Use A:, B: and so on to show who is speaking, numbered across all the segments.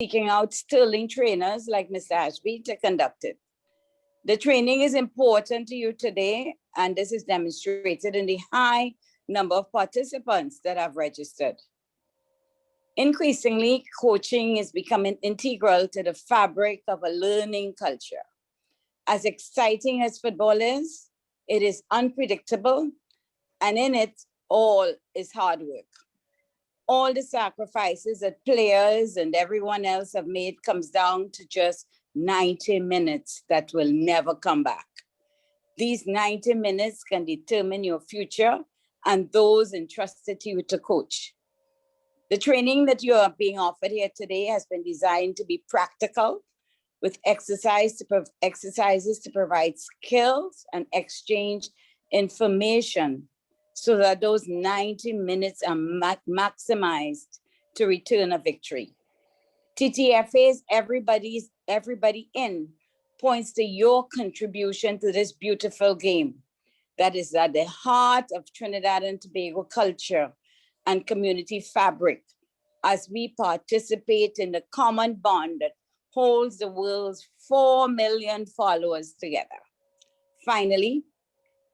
A: seeking out sterling trainers like Mr. Ashby to conduct it. The training is important to you today, and this is demonstrated in the high number of participants that have registered. Increasingly, coaching is becoming integral to the fabric of a learning culture. As exciting as football is, it is unpredictable, and in it, all is hard work. All the sacrifices that players and everyone else have made comes down to just 90 minutes that will never come back. These 90 minutes can determine your future and those entrusted to you to coach. The training that you are being offered here today has been designed to be practical, with exercises to provide skills and exchange information so that those 90 minutes are maximized to return a victory. TTFA's Everybody In points to your contribution to this beautiful game that is at the heart of Trinidad and Tobago culture and community fabric as we participate in the common bond that holds the world's 4 million followers together. Finally,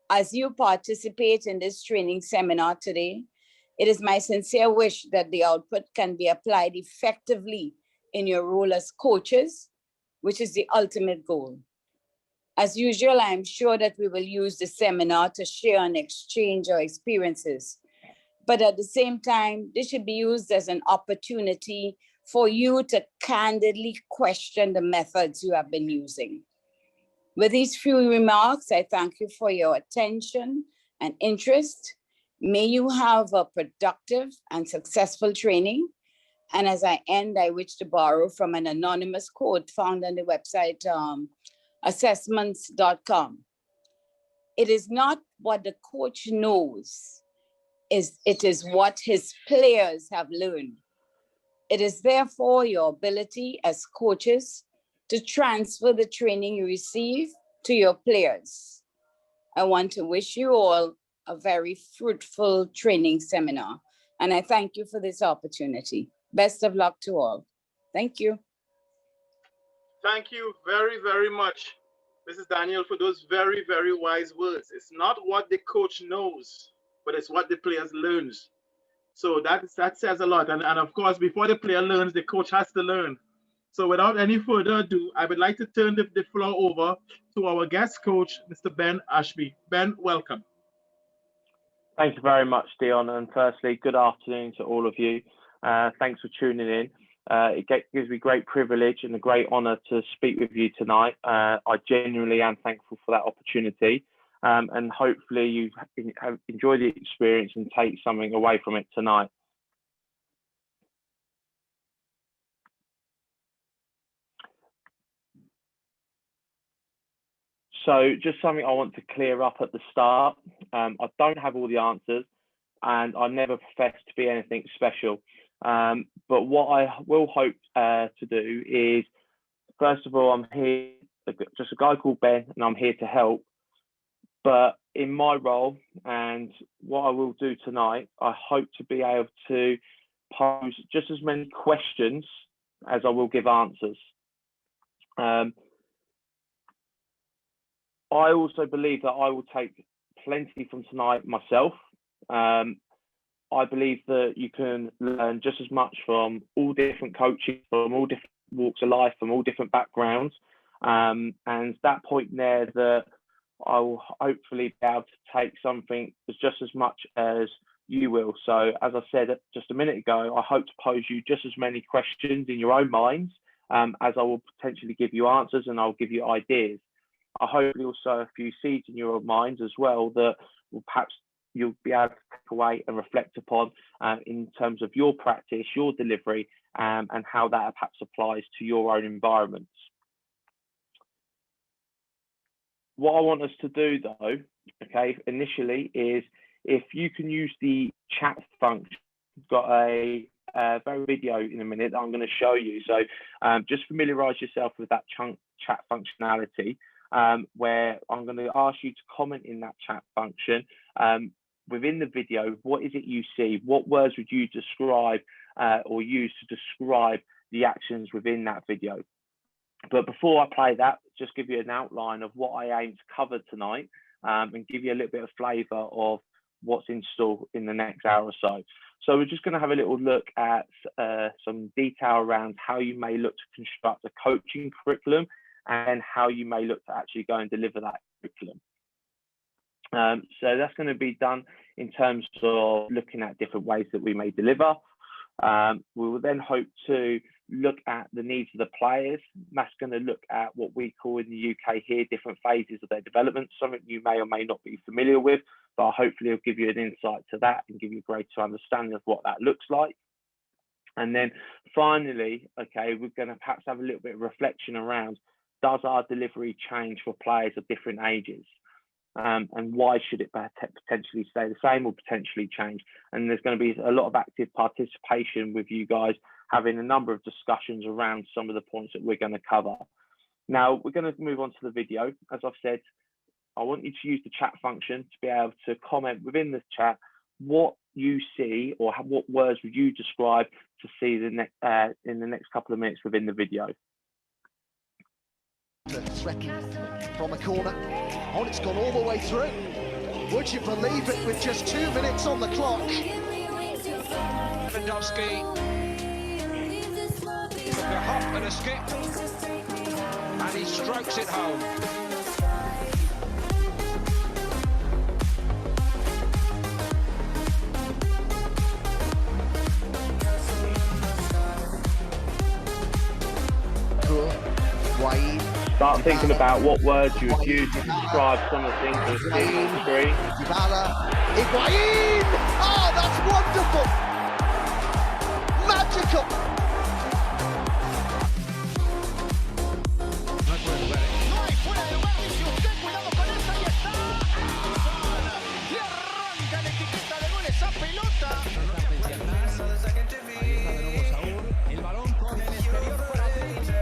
A: as you participate in this training seminar today, it is my sincere wish that the output can be applied effectively in your role as coaches, which is the ultimate goal. As usual, I am sure that we will use the seminar to share and exchange our experiences. But at the same time, this should be used as an opportunity for you to candidly question the methods you have been using. With these few remarks, I thank you for your attention and interest. May you have a productive and successful training. And as I end, I wish to borrow from an anonymous quote found on the website assessments.com. It is not what the coach knows, it is what his players have learned. It is therefore your ability as coaches to transfer the training you receive to your players. I want to wish you all a very fruitful training seminar, and I thank you for this opportunity. Best of luck to all. Thank you.
B: Thank you very, very much, Mrs. Daniel, for those very, very wise words. It's not what the coach knows, but it's what the players learns. So that says a lot. And of course, before the player learns, the coach has to learn. So without any further ado, I would like to turn the floor over to our guest coach, Mr. Ben Ashby. Ben, welcome.
C: Thank you very much, Dion. And firstly, good afternoon to all of you. Thanks for tuning in. It gives me great privilege and a great honour to speak with you tonight. I genuinely am thankful for that opportunity. And hopefully you have enjoyed the experience and take something away from it tonight. So just something I want to clear up at the start. I don't have all the answers and I never profess to be anything special. But what I will hope to do is, first of all, I'm here, just a guy called Ben, and I'm here to help. But in my role and what I will do tonight, I hope to be able to pose just as many questions as I will give answers. I also believe that I will take plenty from tonight myself. I believe that you can learn just as much from all different coaches, from all different walks of life, from all different backgrounds. And that point there that I will hopefully be able to take something as just as much as you will. So as I said just a minute ago, I hope to pose you just as many questions in your own minds as I will potentially give you answers, and I'll give you ideas. I hope also a few seeds in your minds as well that will perhaps you'll be able to take away and reflect upon in terms of your practice, your delivery, and how that perhaps applies to your own environments. What I want us to do though, okay, initially is if you can use the chat function. We've got a very video in a minute that I'm going to show you. So just familiarize yourself with that chat functionality. Where I'm going to ask you to comment in that chat function within the video. What is it you see? What words would you describe or use to describe the actions within that video. But before I play that, just give you an outline of what I aim to cover tonight, and give you a little bit of flavour of what's in store in the next hour or so. So we're just going to have a little look at some detail around how you may look to construct a coaching curriculum and how you may look to actually go and deliver that curriculum. So that's going to be done in terms of looking at different ways that we may deliver. We will then hope to look at the needs of the players. That's going to look at what we call in the UK here different phases of their development, something you may or may not be familiar with, but hopefully it'll give you an insight to that and give you a greater understanding of what that looks like. And then finally, okay, we're going to perhaps have a little bit of reflection around, does our delivery change for players of different ages? And why should it potentially stay the same or potentially change? And there's going to be a lot of active participation with you guys, having a number of discussions around some of the points that we're going to cover. Now, we're going to move on to the video. As I've said, I want you to use the chat function to be able to comment within the chat what you see or what words would you describe to see in the next couple of minutes within the video.
D: From a corner. Oh, it's gone all the way through. Would you believe it, with just 2 minutes on the clock?
E: Lewandowski took a hop and a skip, and he strokes it home.
C: Start thinking about what words you would use to describe some of the things that are seen on the screen.
D: Higuain! Oh, that's wonderful! Magical!
E: No hay fuera de lugar, dice usted, cuidado con esa, y está. Le arranca la etiqueta de gol esa pelota. El balón con el exterior para adentro.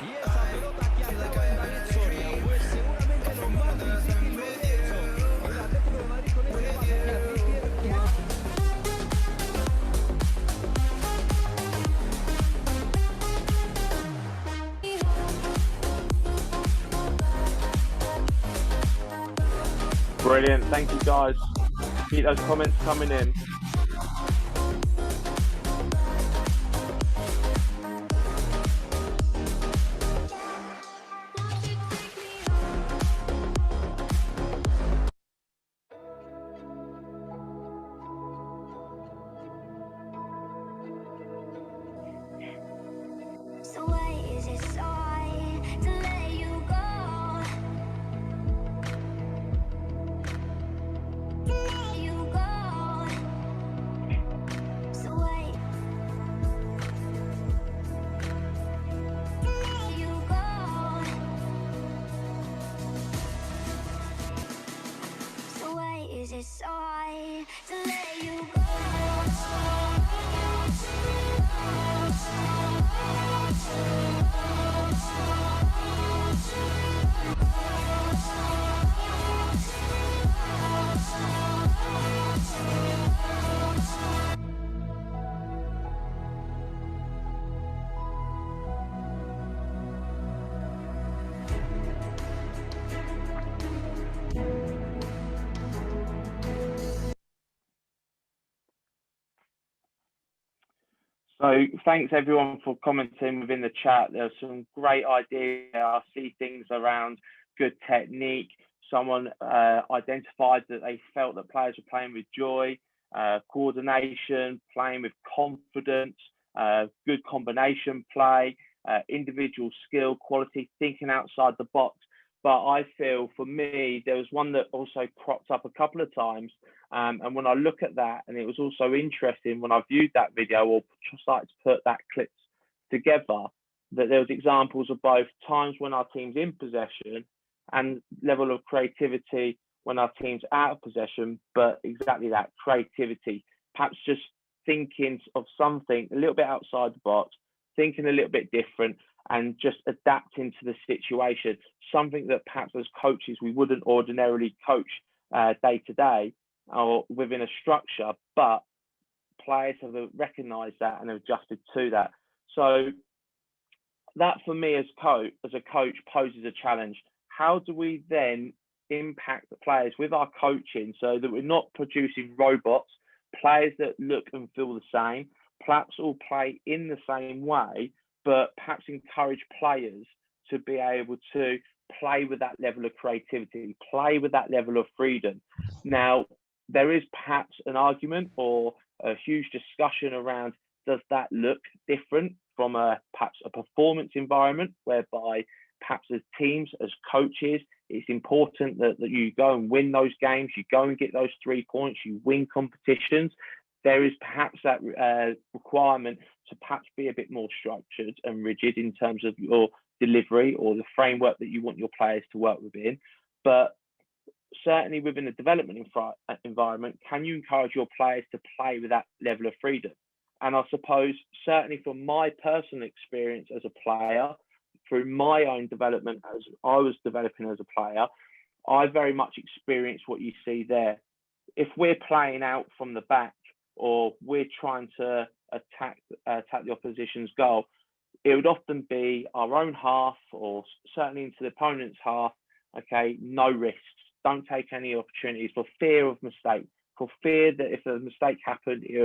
E: Y esa pelota que andaba en David Soria, pues seguramente lo más difícil lo he hecho. El Atlético de Madrid con este pase que a Trippier, que
C: Brilliant, thank you guys. Keep those comments coming in.
F: So why is it so hard to let you go? To let you go. So why? To let you go. So why is it so hard to let you go?
C: So thanks everyone for commenting within the chat. There's some great ideas. I see things around good technique. Someone identified that they felt that players were playing with joy, coordination, playing with confidence, good combination play, individual skill, quality, thinking outside the box. But I feel for me, there was one that also cropped up a couple of times. And when I look at that, and it was also interesting when I viewed that video or started to put that clips together, that there was examples of both times when our team's in possession and level of creativity when our team's out of possession, but exactly that creativity, perhaps just thinking of something a little bit outside the box, thinking a little bit different, and just adapting to the situation, something that perhaps as coaches we wouldn't ordinarily coach day to day or within a structure, but players have recognised that and adjusted to that. So that for me as a coach poses a challenge. How do we then impact the players with our coaching so that we're not producing robots, players that look and feel the same, perhaps all play in the same way, but perhaps encourage players to be able to play with that level of creativity, play with that level of freedom. Now, there is perhaps an argument or a huge discussion around, does that look different from perhaps a performance environment whereby perhaps as teams, as coaches, it's important that you go and win those games, you go and get those 3 points, you win competitions. There is perhaps that requirement to perhaps be a bit more structured and rigid in terms of your delivery or the framework that you want your players to work within. But certainly within a development environment, can you encourage your players to play with that level of freedom? And I suppose certainly from my personal experience as a player, through my own development as I was developing as a player, I very much experienced what you see there. If we're playing out from the back or we're trying to attack the opposition's goal, it would often be our own half or certainly into the opponent's half. Okay, no risks. Don't take any opportunities for fear of mistake, for fear that if a mistake happened, it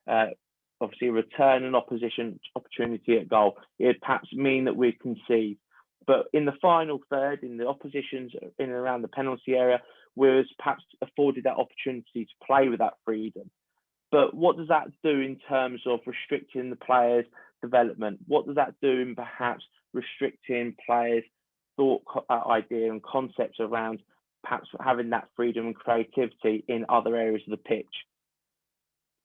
C: would obviously return an opposition opportunity at goal. It would perhaps mean that we concede. But in the final third, in the oppositions in and around the penalty area, we're perhaps afforded that opportunity to play with that freedom. But what does that do in terms of restricting the players' development? What does that do in perhaps restricting players' thought idea and concepts around perhaps having that freedom and creativity in other areas of the pitch?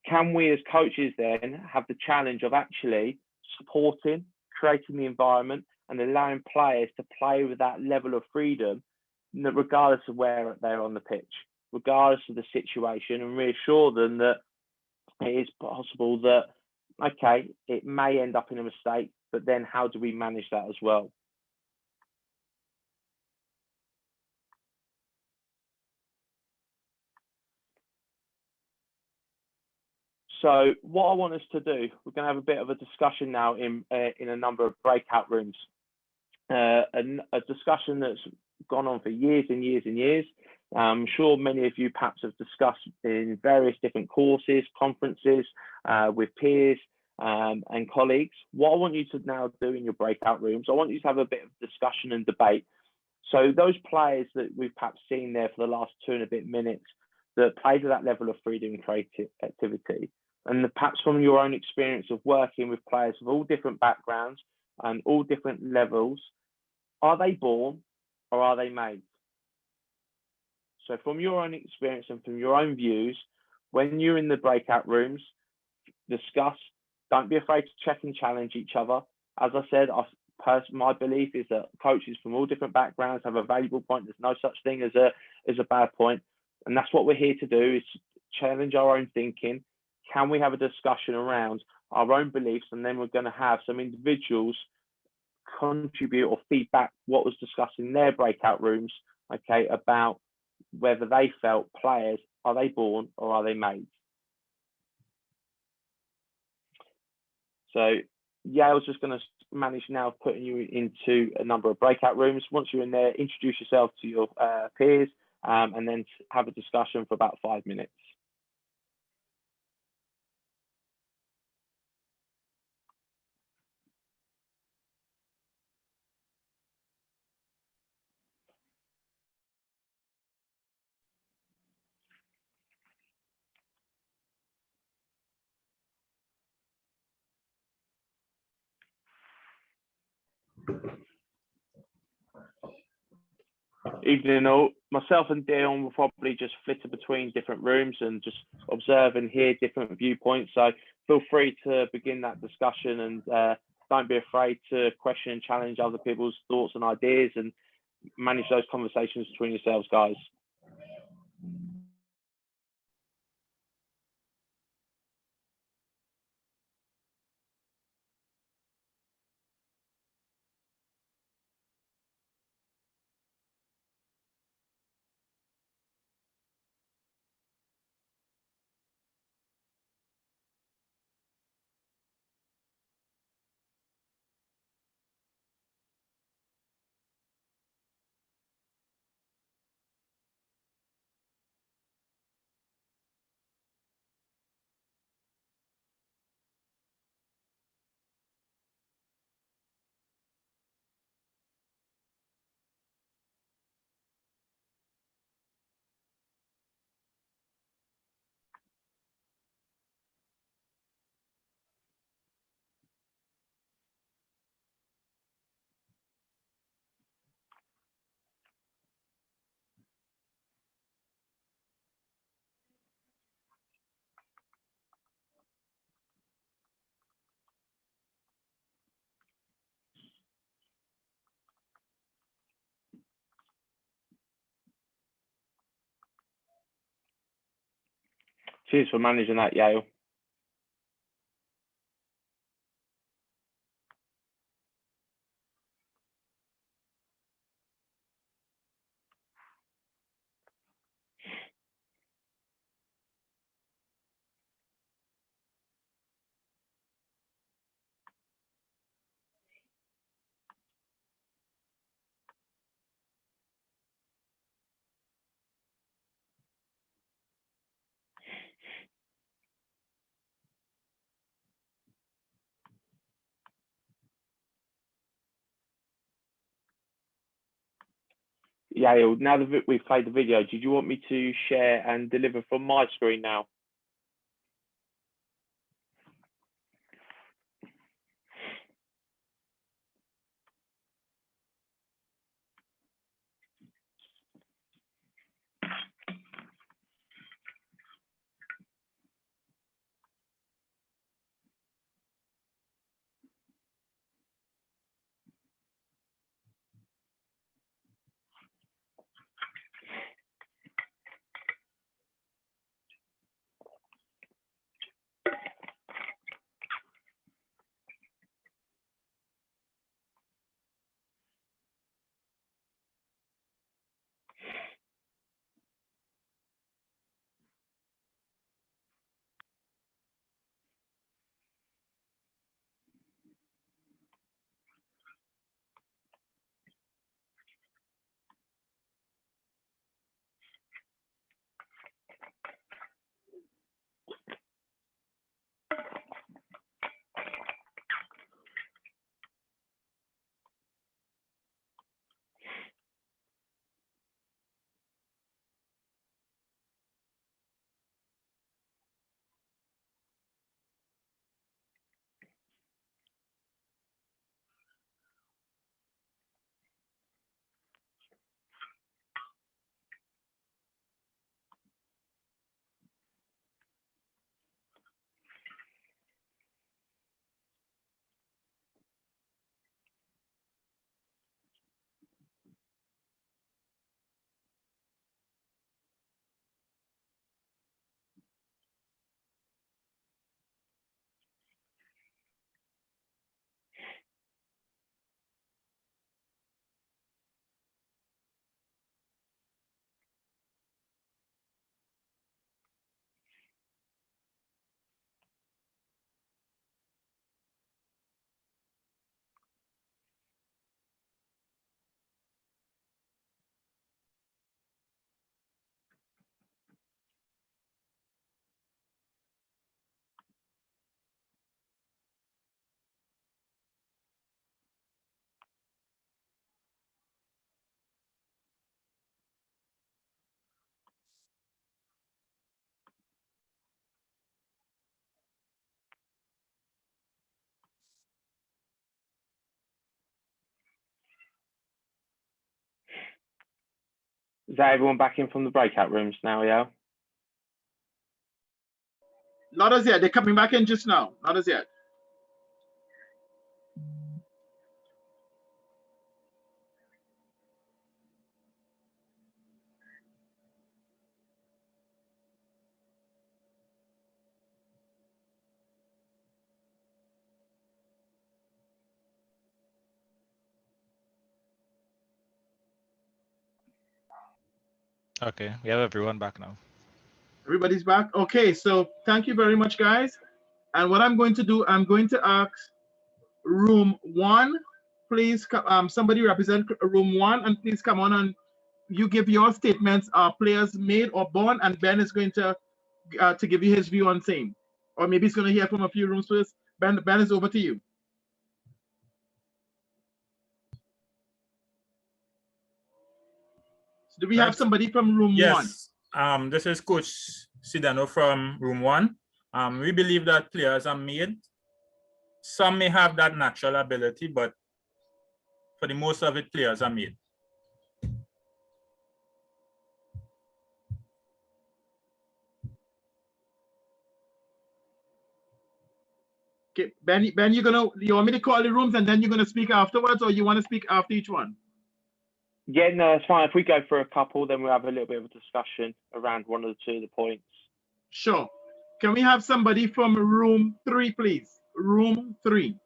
C: Can we as coaches then have the challenge of actually supporting, creating the environment and allowing players to play with that level of freedom regardless of where they're on the pitch, regardless of the situation, and reassure them that it is possible that, okay, it may end up in a mistake, but then how do we manage that as well? So what I want us to do, we're going to have a bit of a discussion now in a number of breakout rooms, a discussion that's gone on for years and years and years. I'm sure many of you perhaps have discussed in various different courses, conferences, with peers and colleagues. What I want you to now do in your breakout rooms, I want you to have a bit of discussion and debate. So those players that we've perhaps seen there for the last 2 and a bit minutes that played with that level of freedom and creativity, and perhaps from your own experience of working with players of all different backgrounds and all different levels, are they born or are they made? So from your own experience and from your own views, when you're in the breakout rooms, discuss, don't be afraid to check and challenge each other. As I said, my belief is that coaches from all different backgrounds have a valuable point. There's no such thing as a bad point. And that's what we're here to do, is challenge our own thinking. Can we have a discussion around our own beliefs? And then we're going to have some individuals contribute or feedback what was discussed in their breakout rooms, okay, about whether they felt players, are they born or are they made? So Yale's just going to manage now putting you into a number of breakout rooms. Once you're in there, introduce yourself to your peers and then have a discussion for about 5 minutes. Evening all. Myself and Dion will probably just flitter between different rooms and just observe and hear different viewpoints. So feel free to begin that discussion and don't be afraid to question and challenge other people's thoughts and ideas and manage those conversations between yourselves, guys. Cheers for managing that, Yale. Yale, now that we've played the video, did you want me to share and deliver from my screen now? Is that everyone back in from the breakout rooms now, Yale?
B: Not as yet. They're coming back in just now. Not as yet.
G: Okay, we have everyone back now.
B: Everybody's back. Okay, so thank you very much, guys. And what I'm going to do, I'm going to ask room 1, please, somebody represent room 1, and please come on and you give your statements, players made or born, and Ben is going to give you his view on same. Or maybe he's going to hear from a few rooms first. Ben is over to you. So do we have somebody from room 1?
H: Yes, this is Coach Sidano from room 1. We believe that players are made. Some may have that natural ability, but for the most of it, players are made.
B: Okay, Ben, you want me to call the rooms and then you're gonna speak afterwards, or you want to speak after each one?
C: Yeah, no, it's fine. If we go for a couple, then we'll have a little bit of a discussion around one or two of the points.
B: Sure. Can we have somebody from room 3, please? Room 3.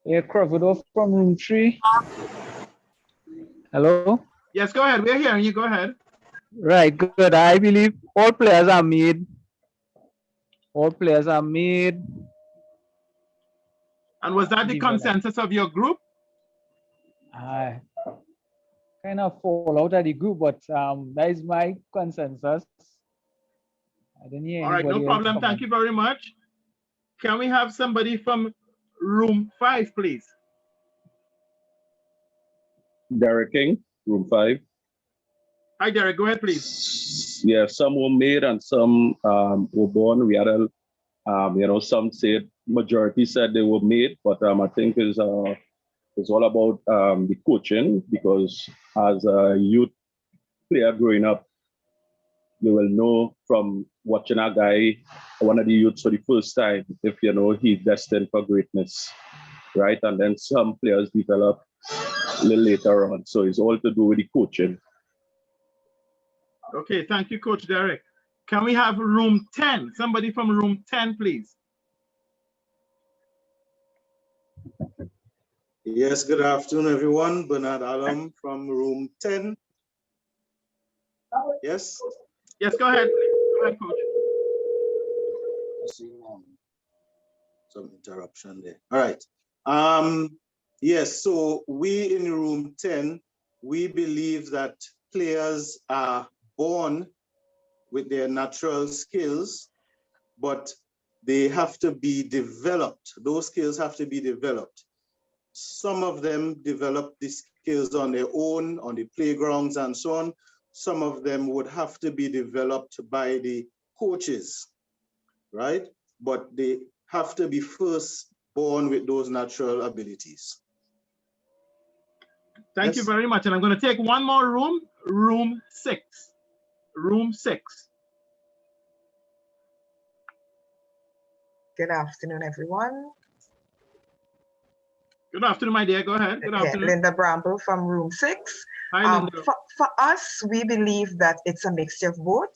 I: Yeah, Crawford from room 3. Hello?
B: Yes, go ahead. We're hearing you. Go ahead.
I: Right, good. I believe all players are made. All players are made.
B: And was that the consensus of your group?
I: I kind of fall out of the group, but that is my consensus. I didn't hear
B: All right, no
I: anybody
B: problem.
I: else
B: Thank you very much. Can we have somebody from room 5, please?
J: Derek King, room 5.
B: Hi, Derek. Go ahead, please.
J: Yeah, some were made and some were born. We had a, some said majority said they were made, but I think it's all about the coaching, because as a youth player growing up, you will know from watching a guy, one of the youths for the first time, if you know he's destined for greatness, right? And then some players develop a little later on. So it's all to do with the coaching.
B: Okay, thank you, Coach Derek. Can we have room 10? Somebody from room 10, please.
K: Yes, good afternoon, everyone. Bernard Alam from room 10. Yes?
B: Yes, go ahead. Go ahead, Coach.
K: I see some interruption there. All right. Yes, so we in room 10, we believe that players are born with their natural skills, but they have to be developed. Those skills have to be developed. Some of them develop the skills on their own, on the playgrounds and so on. Some of them would have to be developed by the coaches, right? But they have to be first born with those natural abilities.
B: Thank you very much. And I'm going to take one more room, room 6. Room 6.
L: Good afternoon, everyone.
B: Good afternoon, my dear. Go ahead. Good afternoon.
L: Linda Bramble from room 6.
B: Hi, Linda.
L: For us, we believe that it's a mixture of both,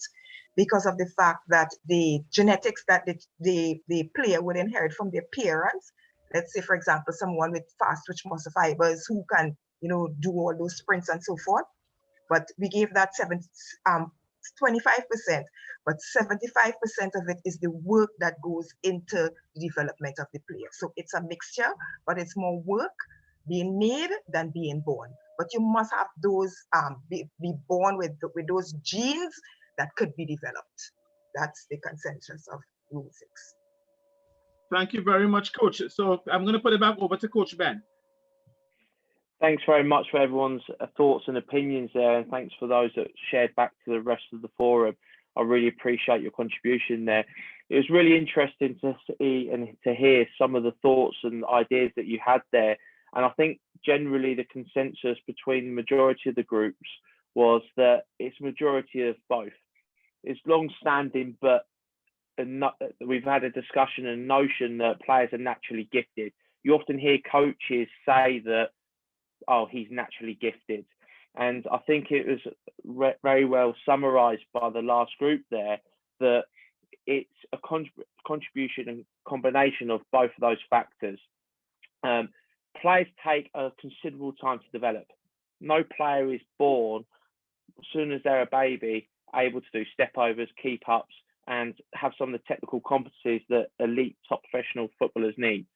L: because of the fact that the genetics that the player would inherit from their parents. Let's say, for example, someone with fast twitch muscle fibers who can, do all those sprints and so forth. But we gave that 25%, but 75% of it is the work that goes into the development of the player. So it's a mixture, but it's more work being made than being born. But you must have those, be born with those genes that could be developed. That's the consensus of Rule 6.
B: Thank you very much, Coach. So I'm going to put it back over to Coach Ben.
C: Thanks very much for everyone's thoughts and opinions there, and thanks for those that shared back to the rest of the forum. I really appreciate your contribution there. It was really interesting to see and to hear some of the thoughts and ideas that you had there. And I think generally the consensus between the majority of the groups was that it's a majority of both. It's long-standing, but we've had a discussion and notion that players are naturally gifted. You often hear coaches say that, oh, he's naturally gifted. And I think it was very well summarized by the last group there, that it's a contribution and combination of both of those factors. Players take a considerable time to develop. No player is born, as soon as they're a baby, able to do step overs, keep ups, and have some of the technical competencies that elite top professional footballers need.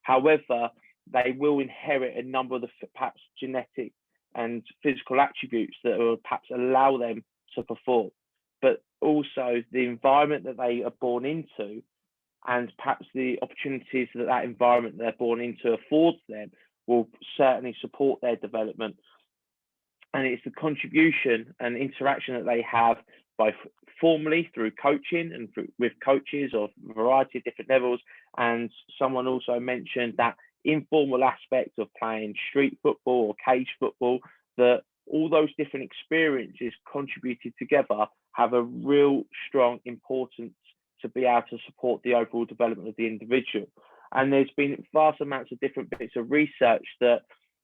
C: However, they will inherit a number of the perhaps genetic and physical attributes that will perhaps allow them to perform. But also the environment that they are born into, and perhaps the opportunities that that environment they're born into affords them, will certainly support their development. And it's the contribution and interaction that they have both formally through coaching and with coaches of a variety of different levels. And someone also mentioned that informal aspect of playing street football or cage football, that all those different experiences contributed together have a real strong importance to be able to support the overall development of the individual. And there's been vast amounts of different bits of research that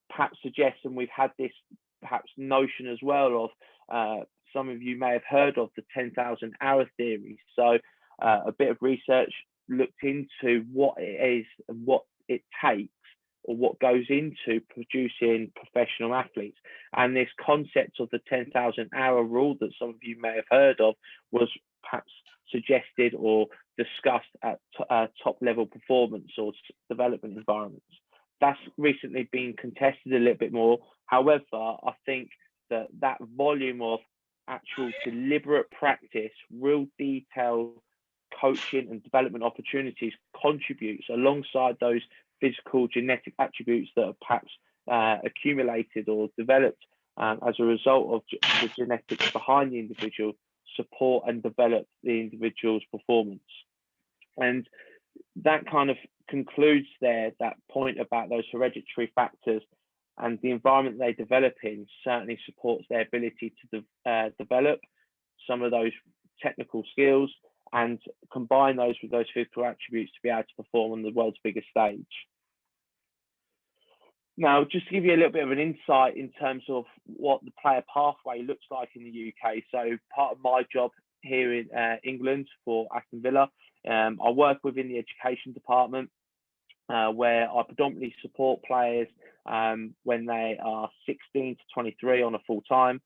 C: perhaps suggest, and we've had this perhaps notion as well of, some of you may have heard of the 10,000 hour theory. So a bit of research looked into what it is and what it takes, or what goes into producing professional athletes. And this concept of the 10,000 hour rule that some of you may have heard of was perhaps suggested or discussed at top level performance or development environments. That's recently been contested a little bit more. However, I think that volume of actual deliberate practice, real detailed coaching and development opportunities contributes alongside those physical genetic attributes that are perhaps accumulated or developed as a result of the genetics behind the individual, support and develop the individual's performance. And that kind of concludes there, that point about those hereditary factors, and the environment they develop in certainly supports their ability to develop some of those technical skills and combine those with those physical attributes to be able to perform on the world's biggest stage. Now, just to give you a little bit of an insight in terms of what the player pathway looks like in the UK. So part of my job here in England for Aston Villa, I work within the education department, where I predominantly support players when they are 16 to 23 on a full-time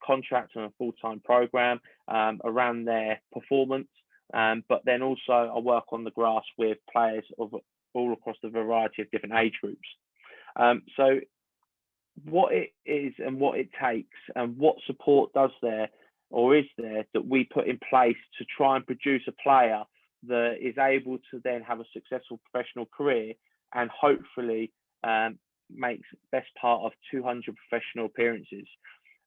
C: contract on a full-time program around their performance. But then also I work on the grass with players of all across the variety of different age groups. So what it is and what it takes and what support does there or is there that we put in place to try and produce a player that is able to then have a successful professional career and hopefully makes best part of 200 professional appearances.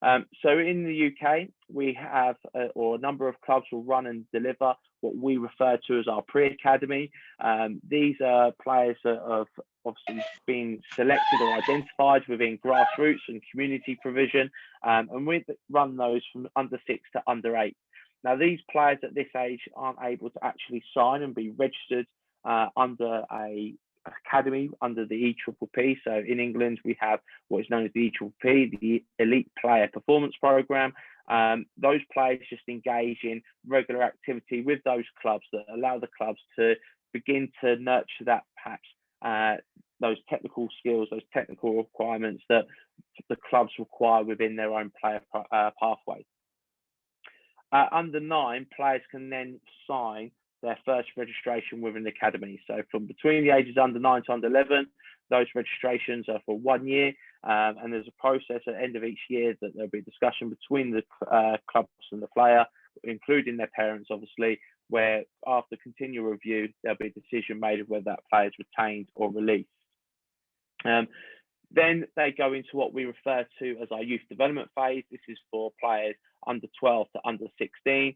C: So in the UK, we have, or a number of clubs will run and deliver what we refer to as our pre-academy. These are players that have obviously been selected or identified within grassroots and community provision, and we run those from under 6 to under 8. Now, these players at this age aren't able to actually sign and be registered under a academy under the EPPP. So in England, we have what is known as the EPPP, the Elite Player Performance Programme. Those players just engage in regular activity with those clubs that allow the clubs to begin to nurture that perhaps those technical skills, those technical requirements that the clubs require within their own player pathway. Under 9, players can then sign their first registration with an academy. So from between the ages under 9 to under 11, those registrations are for 1 year, and there's a process at the end of each year that there'll be a discussion between the clubs and the player, including their parents, obviously, where after continual review, there'll be a decision made of whether that player is retained or released. Then they go into what we refer to as our youth development phase. This is for players under 12 to under 16.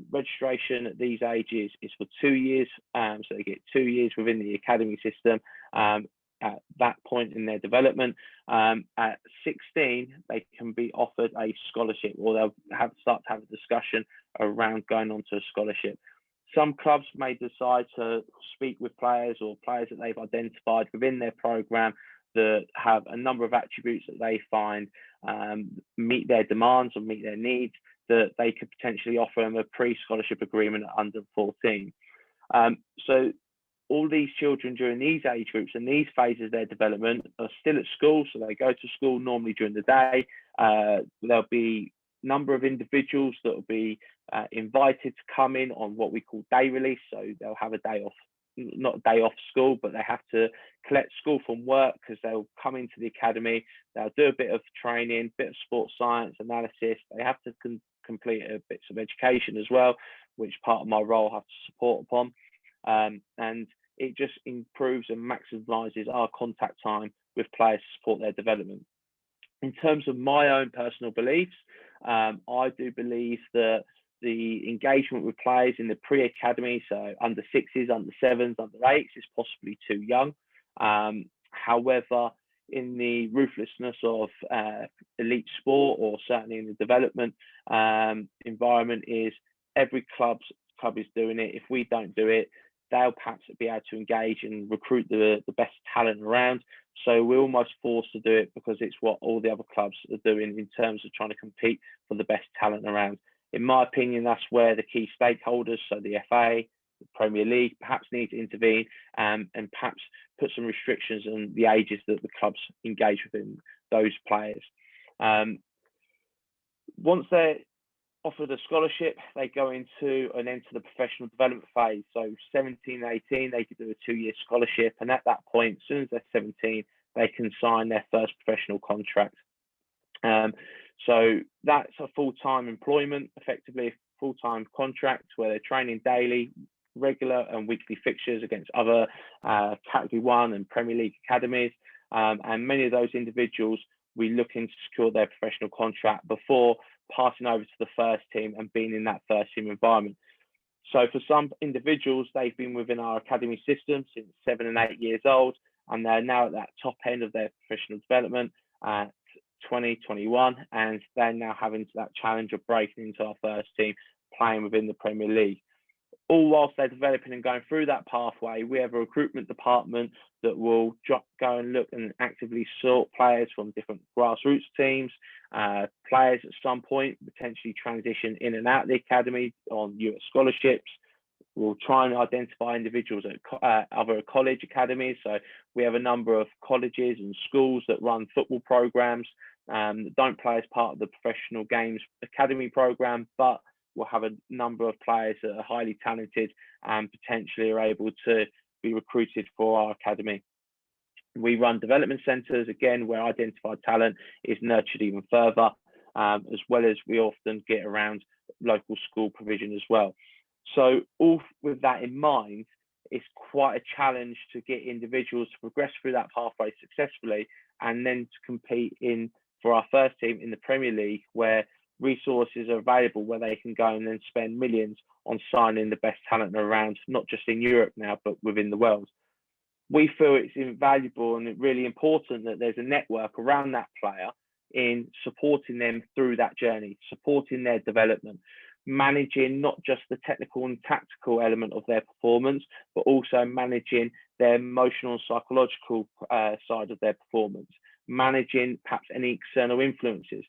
C: Registration at these ages is for 2 years, so they get 2 years within the academy system at that point in their development. At 16, they can be offered a scholarship, or they'll start to have a discussion around going on to a scholarship. Some clubs may decide to speak with players or players that they've identified within their program that have a number of attributes that they find meet their demands or meet their needs, that they could potentially offer them a pre-scholarship agreement at under 14. So all these children during these age groups and these phases of their development are still at school, so they go to school normally during the day. There'll be a number of individuals that will be invited to come in on what we call day release, so they'll have a day off, not a day off school, but they have to collect school from work because they'll come into the academy, they'll do a bit of training, bit of sports science analysis, they have to complete a bits of education as well, which part of my role I have to support upon, and it just improves and maximizes our contact time with players to support their development. In terms of my own personal beliefs, I do believe that the engagement with players in the pre-academy, so under 6s, under 7s, under 8s, is possibly too young. However, in the ruthlessness of elite sport, or certainly in the development environment, is every club's club is doing it. If we don't do it, they'll perhaps be able to engage and recruit the best talent around. So we're almost forced to do it because it's what all the other clubs are doing in terms of trying to compete for the best talent around. In my opinion, that's where the key stakeholders, so the FA, the Premier League, perhaps need to intervene and perhaps put some restrictions on the ages that the clubs engage within those players. Once they're offered a scholarship, they go into and enter the professional development phase. So 17, 18, they could do a 2-year scholarship. And at that point, as soon as they're 17, they can sign their first professional contract. So that's a full-time employment, effectively a full-time contract where they're training daily, regular and weekly fixtures against other Category 1 and Premier League academies. And many of those individuals, we're looking to secure their professional contract before passing over to the first team and being in that first team environment. So for some individuals, they've been within our academy system since 7 and 8 years old, and they're now at that top end of their professional development at 20, 21, and they're now having that challenge of breaking into our first team, playing within the Premier League. All whilst they're developing and going through that pathway, we have a recruitment department that will go and look and actively sort players from different grassroots teams, players at some point potentially transition in and out of the academy on US scholarships. We'll try and identify individuals at other college academies. So we have a number of colleges and schools that run football programs that don't play as part of the professional games academy program, but we'll have a number of players that are highly talented and potentially are able to be recruited for our academy. We run development centres, again, where identified talent is nurtured even further, as well as we often get around local school provision as well. So all with that in mind, it's quite a challenge to get individuals to progress through that pathway successfully and then to compete for our first team in the Premier League, where resources are available, where they can go and then spend millions on signing the best talent around, not just in Europe now, but within the world. We feel it's invaluable and really important that there's a network around that player in supporting them through that journey, supporting their development, managing not just the technical and tactical element of their performance, but also managing their emotional and psychological side of their performance, managing perhaps any external influences.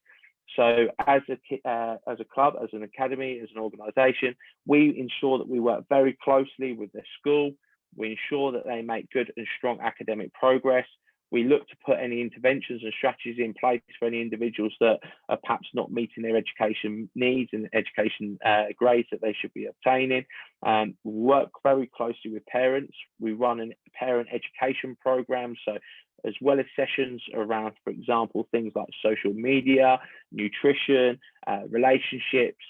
C: So as a club, as an academy, as an organisation, we ensure that we work very closely with their school. We ensure that they make good and strong academic progress. We look to put any interventions and strategies in place for any individuals that are perhaps not meeting their education needs and education grades that they should be obtaining. We work very closely with parents. We run a parent education program. So as well as sessions around, for example, things like social media, nutrition, relationships.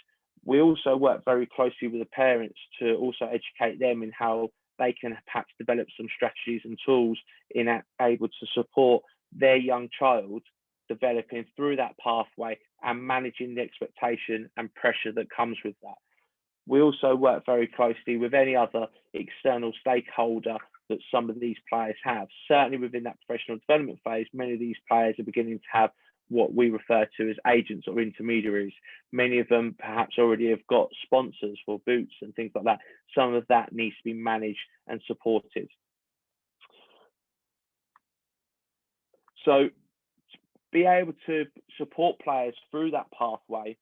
C: We also work very closely with the parents to also educate them in how they can perhaps develop some strategies and tools in able to support their young child developing through that pathway and managing the expectation and pressure that comes with that. We also work very closely with any other external stakeholder that some of these players have. Certainly within that professional development phase, many of these players are beginning to have what we refer to as agents or intermediaries. Many of them perhaps already have got sponsors for boots and things like that. Some of that needs to be managed and supported. So to be able to support players through that pathway,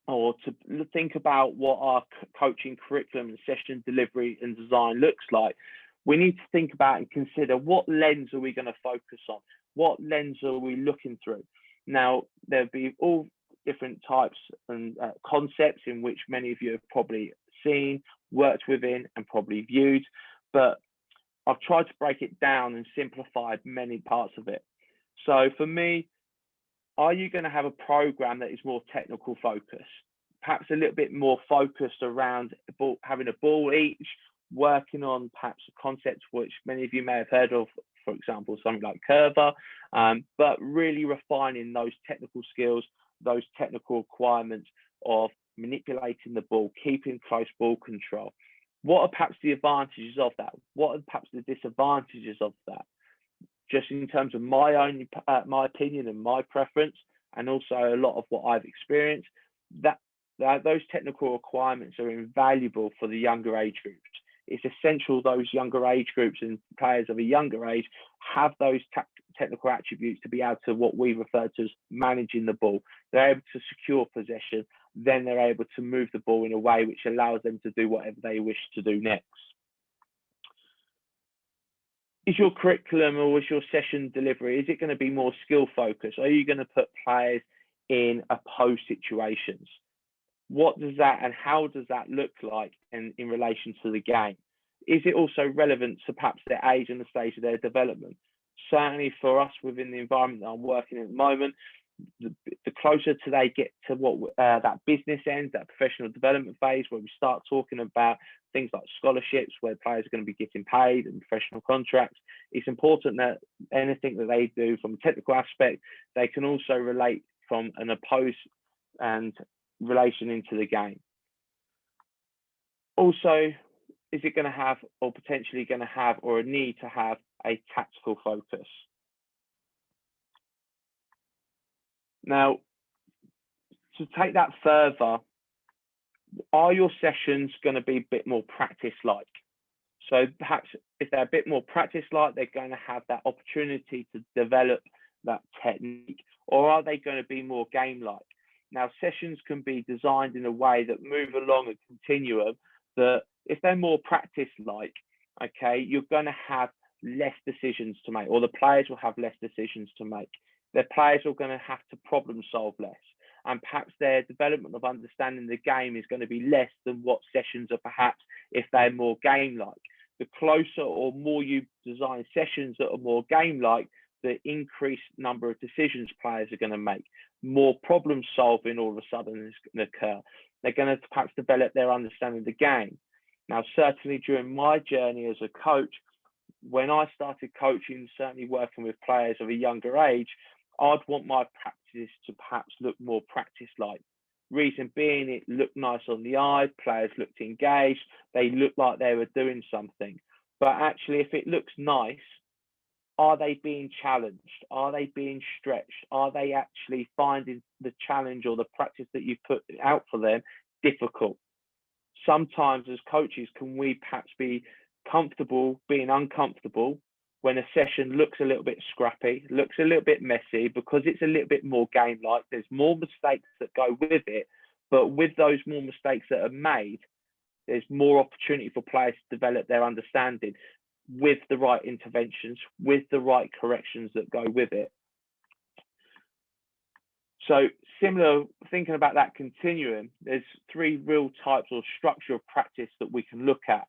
C: or to think about what our coaching curriculum and session delivery and design looks like, we need to think about and consider what lens are we going to focus on? What lens are we looking through? Now, there'll be all different types and concepts in which many of you have probably seen, worked within, and probably viewed, but I've tried to break it down and simplify many parts of it. So for me, are you going to have a program that is more technical focused? Perhaps a little bit more focused around having a ball each, working on perhaps a concept which many of you may have heard of, for example, something like curver, but really refining those technical skills, those technical requirements of manipulating the ball, keeping close ball control. What are perhaps the advantages of that? What are perhaps the disadvantages of that? Just in terms of my opinion and my preference, and also a lot of what I've experienced, that those technical requirements are invaluable for the younger age groups. It's essential those younger age groups and players of a younger age have those technical attributes to be able to what we refer to as managing the ball. They're able to secure possession, then they're able to move the ball in a way which allows them to do whatever they wish to do next. Is your curriculum or is your session delivery, is it going to be more skill focused? Are you going to put players in opposed situations? What does that and how does that look like in relation to the game? Is it also relevant to perhaps their age and the stage of their development? Certainly for us within the environment that I'm working in at the moment, the closer to they get to what that business end, that professional development phase, where we start talking about things like scholarships, where players are going to be getting paid and professional contracts, it's important that anything that they do from a technical aspect, they can also relate from an opposed and relation into the game. Also, is it going to have or potentially going to have or a need to have a tactical focus? Now, to take that further, are your sessions going to be a bit more practice-like? So perhaps if they're a bit more practice-like, they're going to have that opportunity to develop that technique, or are they going to be more game-like? Now, sessions can be designed in a way that move along a continuum that if they're more practice-like, okay, you're going to have less decisions to make, or the players will have less decisions to make. Their players are going to have to problem solve less, and perhaps their development of understanding the game is going to be less than what sessions are perhaps if they're more game-like. The closer or more you design sessions that are more game-like, the increased number of decisions players are going to make. More problem solving all of a sudden is going to occur. They're going to perhaps develop their understanding of the game. Now, certainly during my journey as a coach, when I started coaching, certainly working with players of a younger age, I'd want my practice to perhaps look more practice-like. Reason being, it looked nice on the eye, players looked engaged, they looked like they were doing something. But actually, if it looks nice, are they being challenged? Are they being stretched? Are they actually finding the challenge or the practice that you put out for them difficult? Sometimes as coaches, can we perhaps be comfortable being uncomfortable when a session looks a little bit scrappy, looks a little bit messy, because it's a little bit more game-like. There's more mistakes that go with it, but with those more mistakes that are made, there's more opportunity for players to develop their understanding with the right interventions, with the right corrections that go with it. So similar, thinking about that continuum, there's three real types or structure of practice that we can look at.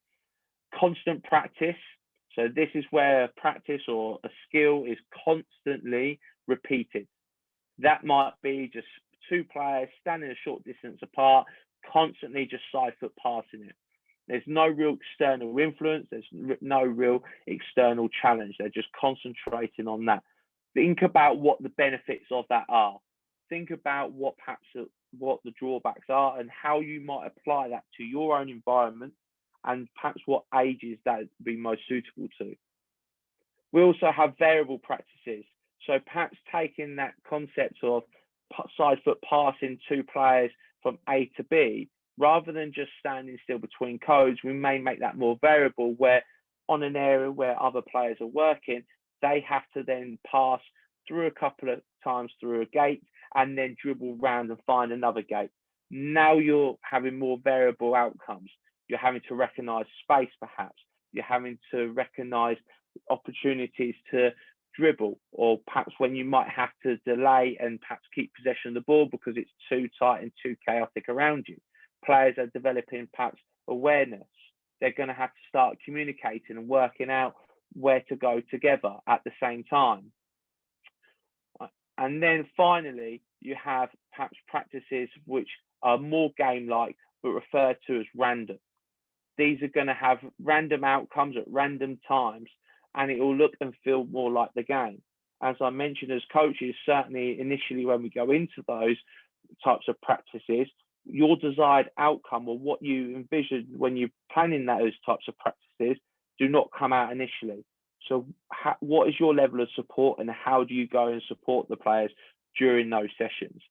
C: Constant practice. So this is where practice or a skill is constantly repeated. That might be just two players standing a short distance apart, constantly just side foot passing it. There's no real external influence. There's no real external challenge. They're just concentrating on that. Think about what the benefits of that are. Think about what the drawbacks are and how you might apply that to your own environment and perhaps what ages that would be most suitable to. We also have variable practices. So perhaps taking that concept of side foot passing two players from A to B, rather than just standing still between codes, we may make that more variable, where on an area where other players are working, they have to then pass through a couple of times through a gate and then dribble round and find another gate. Now you're having more variable outcomes. You're having to recognize space, perhaps. You're having to recognize opportunities to dribble, or perhaps when you might have to delay and perhaps keep possession of the ball because it's too tight and too chaotic around you. Players are developing perhaps awareness. They're going to have to start communicating and working out where to go together at the same time. And then finally, you have perhaps practices which are more game-like but referred to as random. These are going to have random outcomes at random times, and it will look and feel more like the game. As I mentioned, as coaches, certainly initially when we go into those types of practices, your desired outcome or what you envision when you're planning those types of practices do not come out initially. So what is your level of support, and how do you go and support the players during those sessions?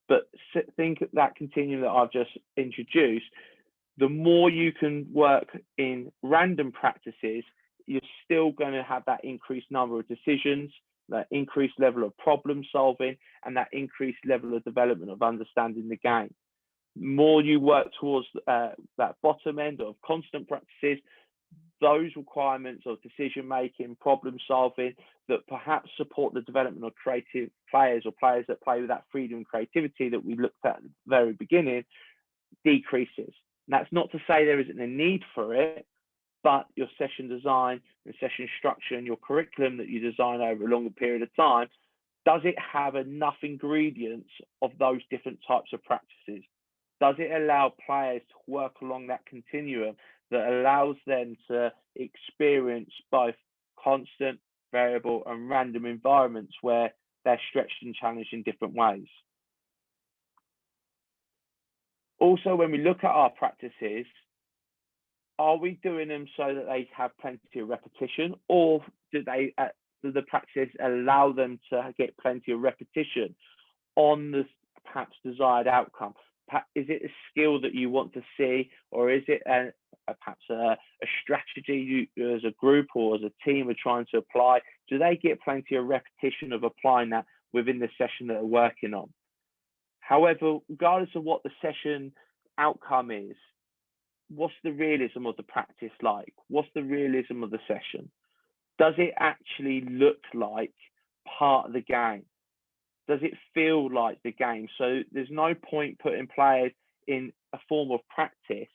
C: But think of that continuum that I've just introduced. The more you can work in random practices, you're still going to have that increased number of decisions, that increased level of problem solving, and that increased level of development of understanding the game. The more you work towards that bottom end of constant practices, those requirements of decision making, problem solving, that perhaps support the development of creative players or players that play with that freedom and creativity that we looked at the very beginning, decreases. And that's not to say there isn't a need for it, but your session design and session structure and your curriculum that you design over a longer period of time, does it have enough ingredients of those different types of practices? Does it allow players to work along that continuum that allows them to experience both constant, variable, and random environments where they're stretched and challenged in different ways? Also, when we look at our practices, are we doing them so that they have plenty of repetition, or do the practices allow them to get plenty of repetition on the perhaps desired outcome? Is it a skill that you want to see, or is it perhaps a strategy you as a group or as a team are trying to apply? Do they get plenty of repetition of applying that within the session that they're working on? However, regardless of what the session outcome is, what's the realism of the practice like? What's the realism of the session? Does it actually look like part of the game? Does it feel like the game? So there's no point putting players in a form of practice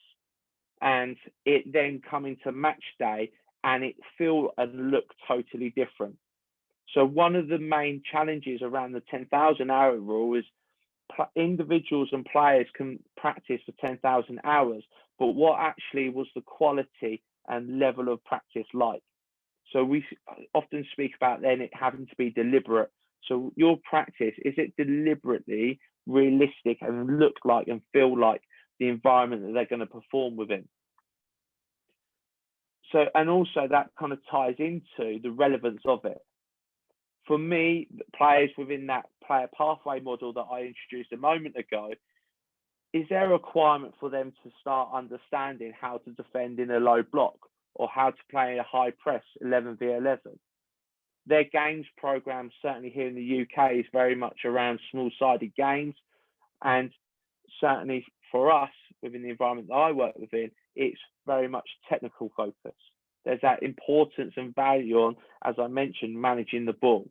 C: and it then coming to match day and it feel and look totally different. So one of the main challenges around the 10,000 hour rule is individuals and players can practice for 10,000 hours, but what actually was the quality and level of practice like? So we often speak about then it having to be deliberate. So your practice, is it deliberately realistic and look like and feel like the environment that they're going to perform within? So, and also that kind of ties into the relevance of it. For me, players within that player pathway model that I introduced a moment ago, is there a requirement for them to start understanding how to defend in a low block or how to play a high press 11v11? Their games program, certainly here in the UK, is very much around small-sided games. And certainly for us, within the environment that I work within, it's very much technical focus. There's that importance and value on, as I mentioned, managing the ball.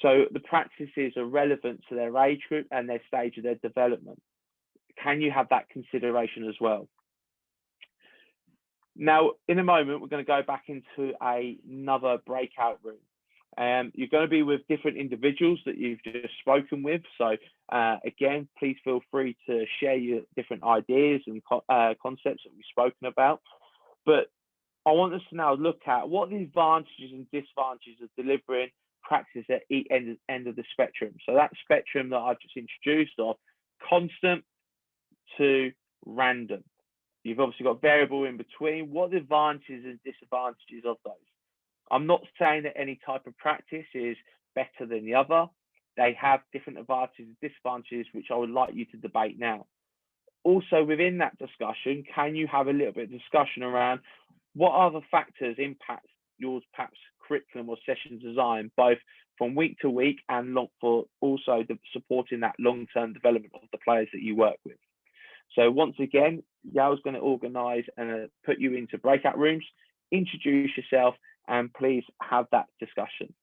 C: So the practices are relevant to their age group and their stage of their development. Can you have that consideration as well? Now, in a moment, we're going to go back into another breakout room. You're going to be with different individuals that you've just spoken with. So again, please feel free to share your different ideas and concepts that we've spoken about. But I want us to now look at what the advantages and disadvantages of delivering practice at each end of the spectrum. So that spectrum that I've just introduced of constant to random. You've obviously got variable in between. What are the advantages and disadvantages of those? I'm not saying that any type of practice is better than the other. They have different advantages and disadvantages, which I would like you to debate now. Also, within that discussion, can you have a little bit of discussion around what other factors impact yours, perhaps curriculum or session design, both from week to week and for also supporting that long-term development of the players that you work with. So once again, Yao's going to organise and put you into breakout rooms, introduce yourself, and please have that discussion.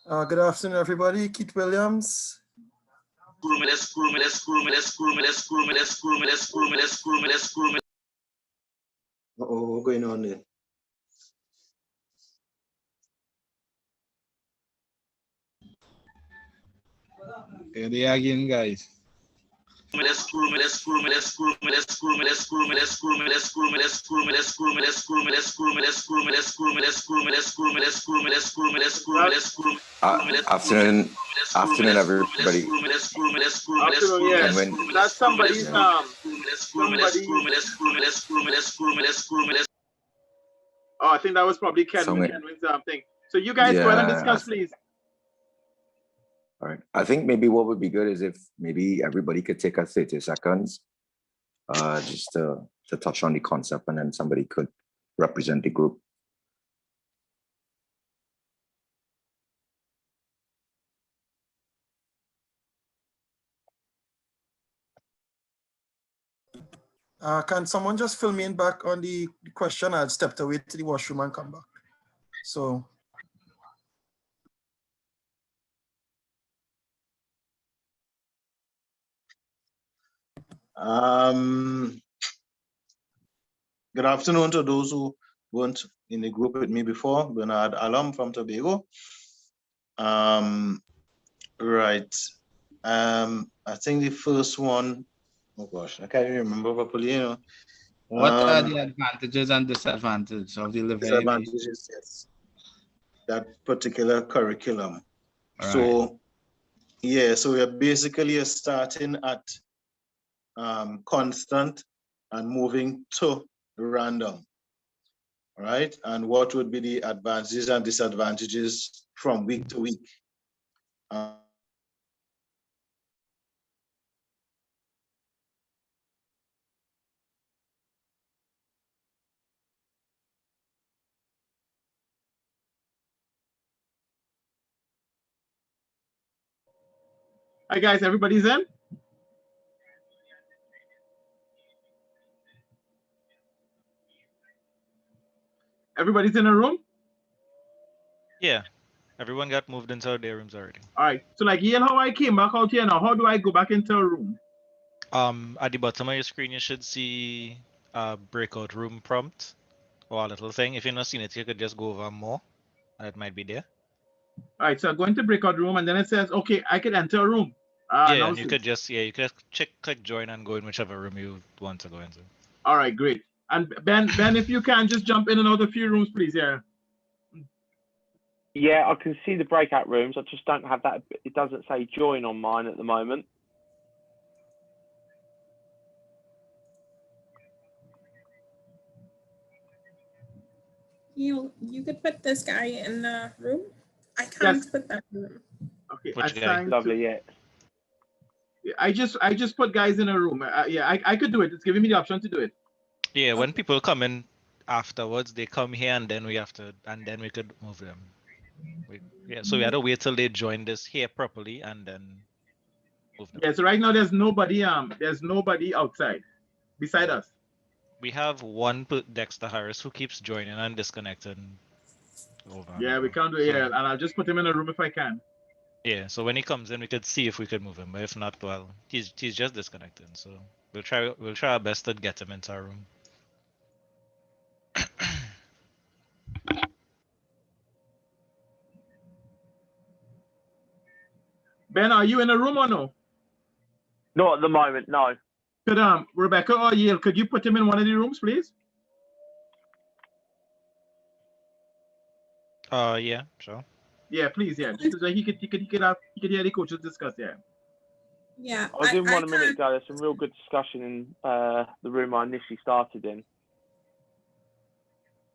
M: Good afternoon, everybody. Keith Williams.
K: Uh-oh, what's going on there?
N: Here they are again, guys.
O: Afternoon, everybody.
B: Afternoon, yes. That's somebody's Oh, I think that was probably
O: Somewhere.
B: Kenwin's thing. So you guys go ahead and
O: Yeah,
B: discuss, please.
O: All right. I think maybe what would be good is if maybe everybody could take a 30 seconds just to touch on the concept, and then somebody could represent the group.
M: Can someone just fill me in back on the question? I'd stepped away to the washroom and come back. So.
K: Good afternoon to those who weren't in the group with me before. Bernard Alam from Tobago. Right. I think the first one, oh gosh, I can't even remember properly, you know.
N: What are the advantages and disadvantages of the living?
K: Disadvantages, yes. That particular curriculum.
N: Right.
K: So, yeah, so we're basically starting at constant and moving to random, right? And what would be the advantages and disadvantages from week to week?
B: Hi guys, everybody's in? Everybody's in a room?
G: Yeah, everyone got moved into their rooms already.
B: All right. So like, Ian, how I came back out here now? How do I go back into a room?
G: At the bottom of your screen, you should see a breakout room prompt or a little thing. If you're not seeing it, you could just go over more, and it might be there.
B: All right. So I go into breakout room, and then it says, okay, I can enter a room.
G: Yeah, and you could just click join and go in whichever room you want to go into.
B: All right, great. And Ben, if you can just jump in and out of a few rooms, please. Yeah.
C: Yeah, I can see the breakout rooms. I just don't have that. It doesn't say join on mine at the moment.
P: You could put this guy in the room. I can't put that in the room.
B: Okay.
C: Which guy? Lovely, yeah.
B: I just put guys in a room. Yeah, I could do it. It's giving me the option to do it.
G: Yeah, when people come in afterwards, they come here and then we could move them. So we had to wait till they join this here properly and then move them.
B: Yeah, so right now there's nobody outside beside us.
G: We have one Dexter Harris who keeps joining and disconnecting.
B: Yeah, we can't do it. Yeah, and I'll just put him in a room if I can.
G: Yeah, so when he comes in, we could see if we could move him. But if not, well, he's just disconnected. So we'll try our best to get him into our room.
B: Ben, are you in a room or no?
C: Not at the moment, no.
B: Could Rebecca or Yale, could you put him in one of the rooms, please?
G: Yeah, sure.
B: Yeah, please, yeah. Just so he could hear the coaches discuss, yeah.
P: Yeah.
C: I was in one a minute ago. There's some real good discussion in the room I initially started in.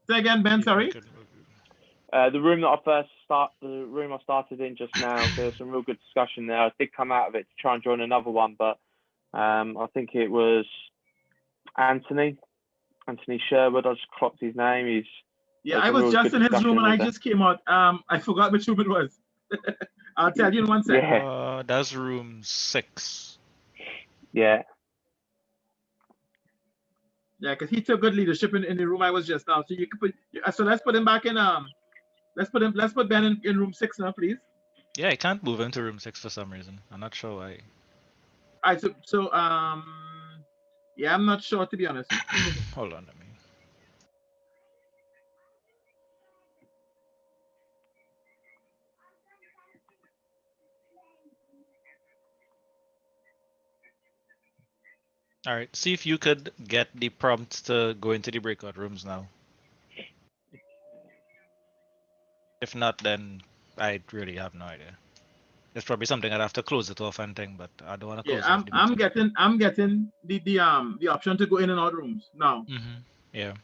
B: Say again, Ben, sorry.
C: The room that the room I started in just now, there's some real good discussion there. I did come out of it to try and join another one, but I think it was Anthony Sherwood. I just clocked his name.
B: Yeah, I was just in his room and I just came out. I forgot which room it was. I'll tell you in 1 second.
C: Yeah.
G: That's room 6.
C: Yeah.
B: Yeah, because he took good leadership in the room I was just now. So you could put. So let's put him back in. Let's put Ben in room 6 now, please.
G: Yeah, I can't move into room 6 for some reason. I'm not sure why.
B: All right. So yeah, I'm not sure, to be honest.
G: Hold on, let me. All right, see if you could get the prompt to go into the breakout rooms now. If not, then I really have no idea. It's probably something I'd have to close it off and thing, but I don't want to close
B: Yeah,
G: off the
B: I'm getting the option to go in and out rooms now.
G: Yeah.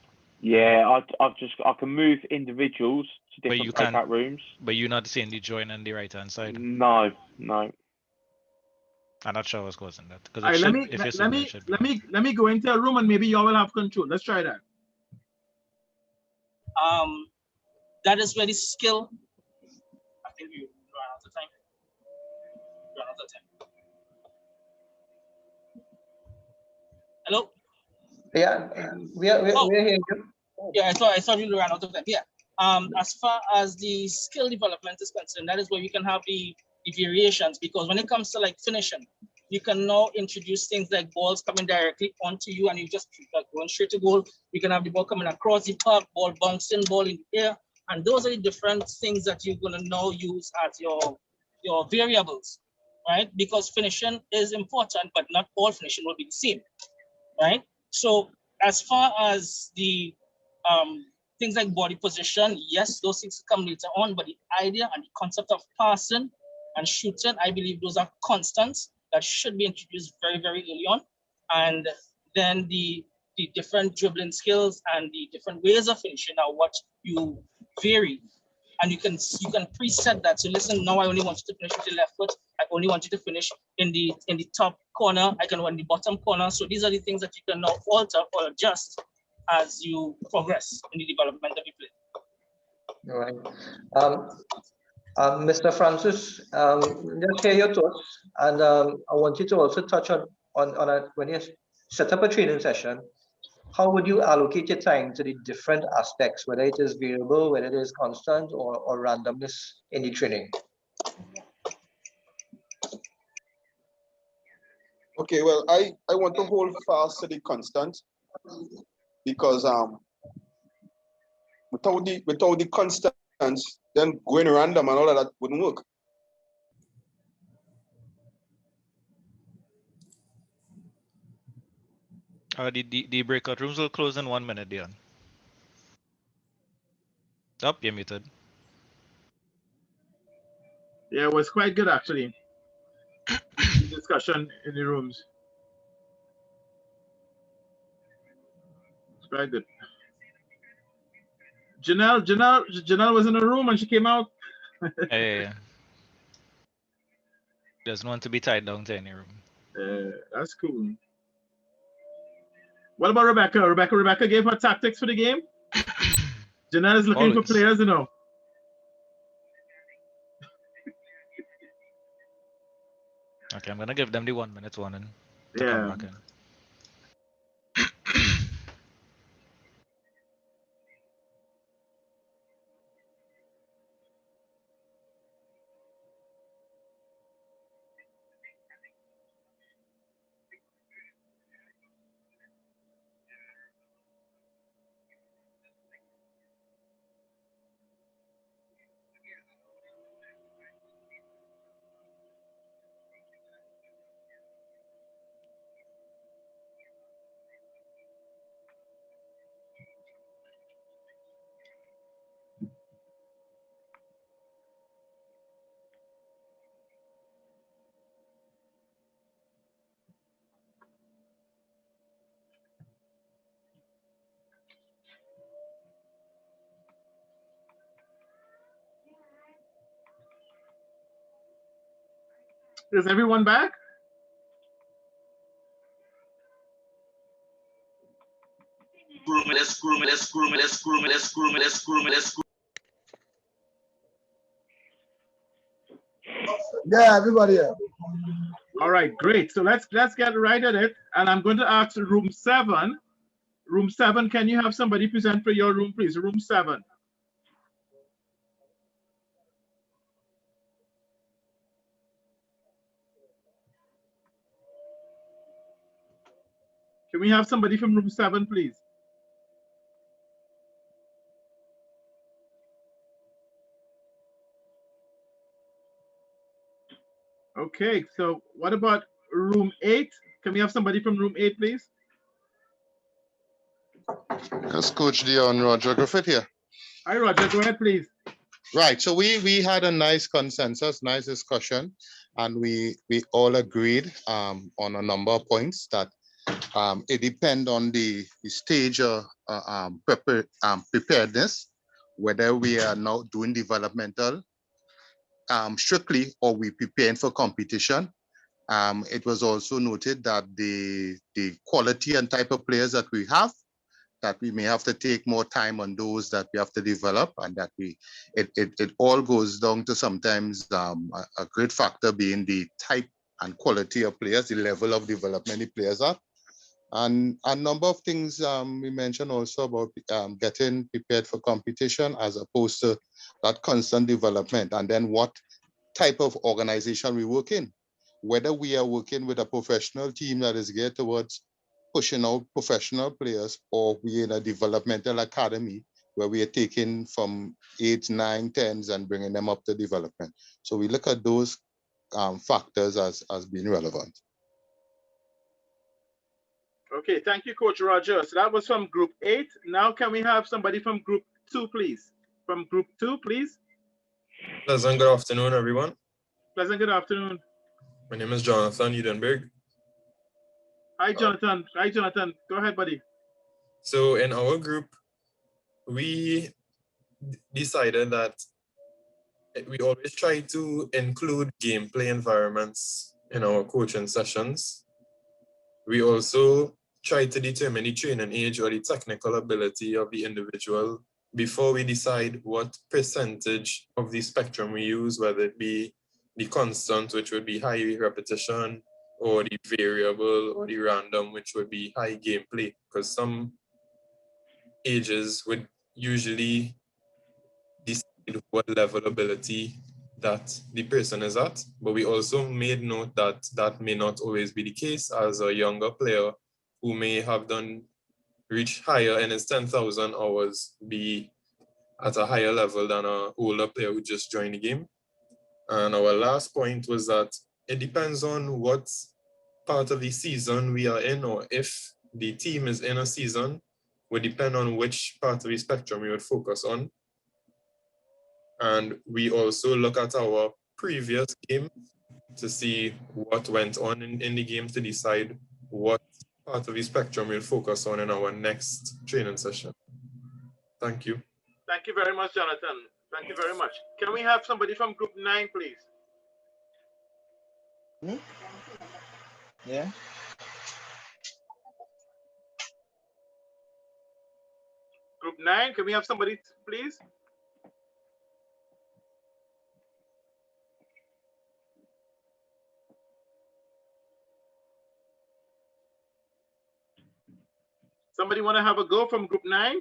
C: Yeah, I can move individuals to
G: But
C: different
G: you can't.
C: breakout rooms.
G: But you're not seeing the join on the right hand side.
C: No.
G: I'm not sure what's causing that because
B: All
G: it
B: right,
G: should. If you're sitting there, it should be.
B: let me go into a room and maybe y'all will have control. Let's try that.
Q: That is where the skill. I think you run out of time. Run out of time. Hello.
R: Yeah, we're here.
Q: Yeah, I thought you ran out of time. Yeah. As far as the skill development is concerned, that is where you can have the variations, because when it comes to like finishing, you can now introduce things like balls coming directly onto you and you just going straight to goal. You can have the ball coming across the park, ball bouncing, ball in the air. And those are the different things that you're going to now use as your variables, right? Because finishing is important, but not all finishing will be the same, right? So as far as the things like body position, yes, those things come later on, but the idea and the concept of passing and shooting, I believe those are constants that should be introduced very, very early on. And then the different dribbling skills and the different ways of finishing are what you vary. And you can preset that. So listen, now I only want you to finish with the left foot. I only want you to finish in the top corner. I can run the bottom corner. So these are the things that you can now alter or adjust as you progress in the development of the play.
R: Right. Mr. Francis, just hear your thoughts, and I want you to also touch on when you set up a training session, how would you allocate your time to the different aspects, whether it is variable, whether it is constant, or randomness in the training?
S: Okay, well, I want to hold fast to the constant, because without the constant, then going random and all of that wouldn't work.
G: The breakout rooms will close in 1 minute, Dion. Oh, you're muted.
B: Yeah, it was quite good actually. The discussion in the rooms. It's quite good. Janelle was in the room and she came out.
G: Hey. Doesn't want to be tied down to any room.
B: That's cool. What about Rebecca? Rebecca gave her tactics for the game. Janelle is looking for players, you know.
G: Okay, I'm gonna give them the 1 minute warning to
B: Yeah.
G: come back in.
B: Is everyone back?
M: Yeah, everybody here.
B: All right, great. So let's get right at it. And I'm going to ask room 7. Room 7, can you have somebody present for your room, please? Room 7. Can we have somebody from room 7, please? Okay, so what about room 8? Can we have somebody from room 8, please?
S: That's Coach Dion, Roger Griffith here.
B: Hi, Roger. Go ahead, please.
S: Right. So we had a nice consensus, nice discussion, and we all agreed on a number of points that It depends on the stage of preparedness, whether we are now doing developmental strictly or we preparing for competition. It was also noted that the quality and type of players that we have, that we may have to take more time on those that we have to develop, and that it all goes down to sometimes a great factor being the type and quality of players, the level of development the players are. And a number of things we mentioned also about getting prepared for competition as opposed to that constant development, and then what type of organization we work in, whether we are working with a professional team that is geared towards pushing out professional players, or we're in a developmental academy where we are taking from 8, 9, 10s and bringing them up to development. So we look at those factors as being relevant.
B: Okay, thank you, Coach Roger. So that was from Group 8. Now can we have somebody from Group 2, please? From Group 2, please.
T: Pleasant good afternoon, everyone.
B: Pleasant good afternoon.
T: My name is Jonathan Edenberg.
B: Hi, Jonathan. Hi, Jonathan. Go ahead, buddy.
T: So in our group, we decided that we always try to include gameplay environments in our coaching sessions. We also try to determine the training age or the technical ability of the individual before we decide what percentage of the spectrum we use, whether it be the constant, which would be high repetition, or the variable or the random, which would be high gameplay, because some ages would usually decide what level of ability that the person is at. But we also made note that that may not always be the case, as a younger player who may have reach higher in his 10,000 hours be at a higher level than an older player who just joined the game. And our last point was that it depends on what part of the season we are in, or if the team is in a season, would depend on which part of the spectrum we would focus on. And we also look at our previous game to see what went on in the game to decide what part of the spectrum we'll focus on in our next training session. Thank you.
B: Thank you very much, Jonathan. Thank you very much. Can we have somebody from Group 9, please?
U: Yeah.
B: Group 9, can we have somebody, please? Somebody want to have a go from Group 9?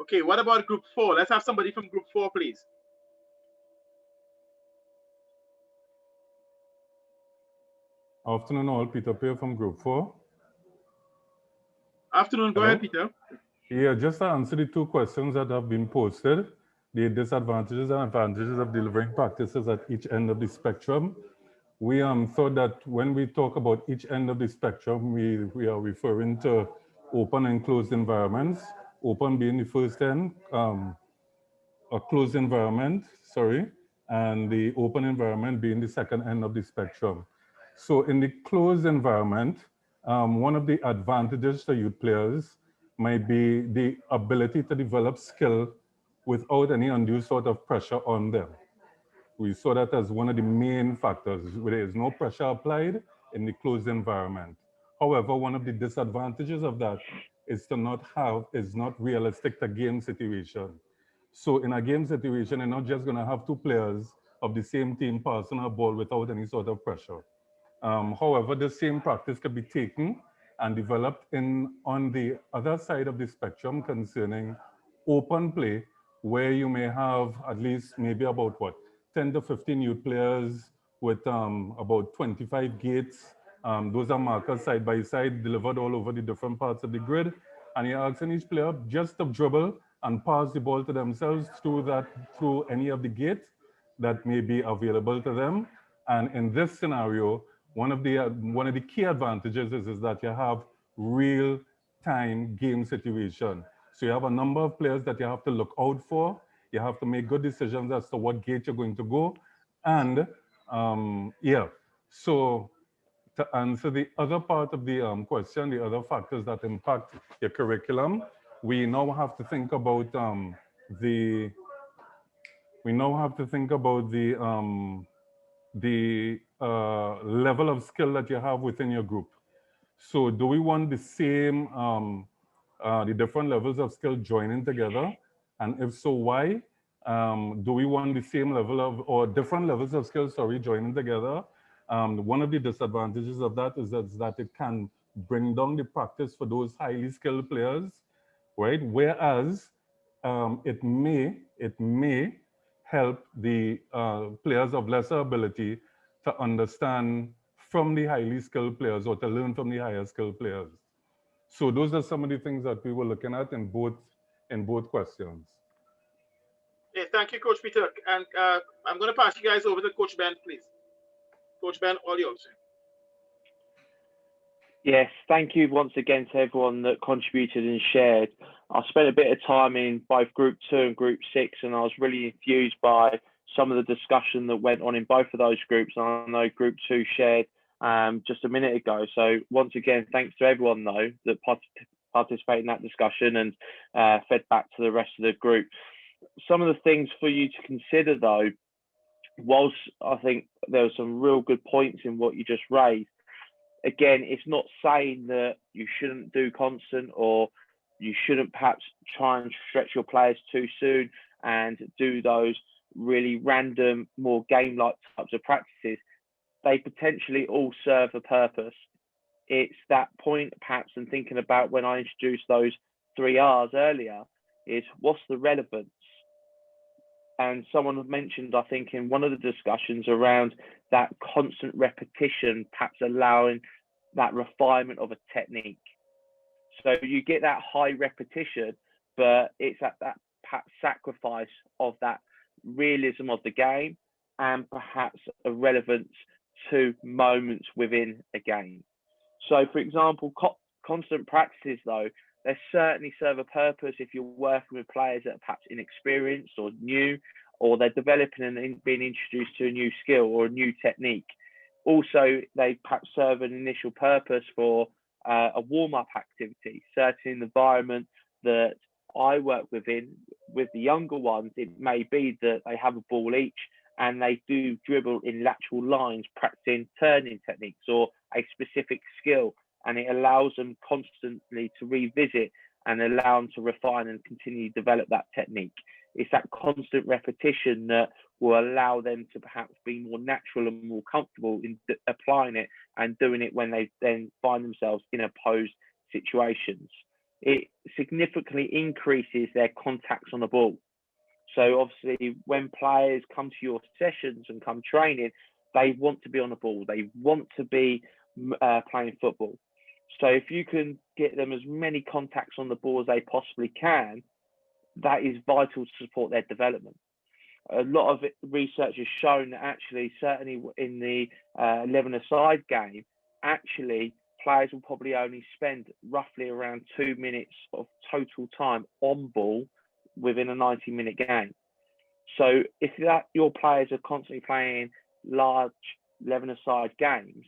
B: Okay, what about Group 4? Let's have somebody from Group 4, please.
V: Afternoon all, Peter Peer from Group 4.
B: Afternoon, go ahead, Peter.
V: Yeah, just to answer the two questions that have been posted, the disadvantages and advantages of delivering practices at each end of the spectrum. We thought that when we talk about each end of the spectrum, we are referring to open and closed environments, open being the first end, a closed environment, and the open environment being the second end of the spectrum. So in the closed environment, one of the advantages to youth players might be the ability to develop skill without any undue sort of pressure on them. We saw that as one of the main factors, where there is no pressure applied in the closed environment. However, one of the disadvantages of that is not realistic to game situation. So in a game situation, you're not just gonna have two players of the same team passing a ball without any sort of pressure. However, the same practice could be taken and developed on the other side of the spectrum concerning open play, where you may have at least maybe about 10 to 15 youth players with about 25 gates. Those are markers side by side, delivered all over the different parts of the grid. And you're asking each player just to dribble and pass the ball to themselves through any of the gates that may be available to them. And in this scenario, one of the key advantages is that you have real-time game situation. So you have a number of players that you have to look out for. You have to make good decisions as to what gate you're going to go. And yeah, so to answer the other part of the question, the other factors that impact your curriculum, we now have to think about the level of skill that you have within your group. So do we want the same, the different levels of skill joining together? And if so, why? Do we want the same level of, or different levels of skill, sorry, joining together? One of the disadvantages of that is that it can bring down the practice for those highly skilled players, right? Whereas it may help the players of lesser ability to understand from the highly skilled players or to learn from the higher skilled players. So those are some of the things that we were looking at in both questions.
B: Yeah, thank you, Coach Peter. And I'm going to pass you guys over to Coach Ben, please. Coach Ben, all yours.
C: Yes, thank you once again to everyone that contributed and shared. I spent a bit of time in both Group 2 and Group 6, and I was really enthused by some of the discussion that went on in both of those groups. And I know Group 2 shared just a minute ago. So once again, thanks to everyone, though, that participated in that discussion and fed back to the rest of the group. Some of the things for you to consider, though, whilst I think there were some real good points in what you just raised, again, it's not saying that you shouldn't do constant or you shouldn't perhaps try and stretch your players too soon and do those really random, more game-like types of practices. They potentially all serve a purpose. It's that point, perhaps, and thinking about when I introduced those 3 R's earlier, is what's the relevance? And someone had mentioned, I think, in one of the discussions around that constant repetition, perhaps allowing that refinement of a technique. So you get that high repetition, but it's at that perhaps sacrifice of that realism of the game and perhaps a relevance to moments within a game. So, for example, constant practices, though, they certainly serve a purpose if you're working with players that are perhaps inexperienced or new, or they're developing and being introduced to a new skill or a new technique. Also, they perhaps serve an initial purpose for a warm-up activity. Certainly in the environment that I work within, with the younger ones, it may be that they have a ball each and they do dribble in lateral lines, practicing turning techniques or a specific skill. And it allows them constantly to revisit and allow them to refine and continue to develop that technique. It's that constant repetition that will allow them to perhaps be more natural and more comfortable in applying it and doing it when they then find themselves in opposed situations. It significantly increases their contacts on the ball. So obviously when players come to your sessions and come training, they want to be on the ball. They want to be playing football. So if you can get them as many contacts on the ball as they possibly can, that is vital to support their development. A lot of research has shown that actually, certainly in the 11-a-side game, actually players will probably only spend roughly around 2 minutes of total time on ball within a 90-minute game. So if your players are constantly playing large 11-a-side games,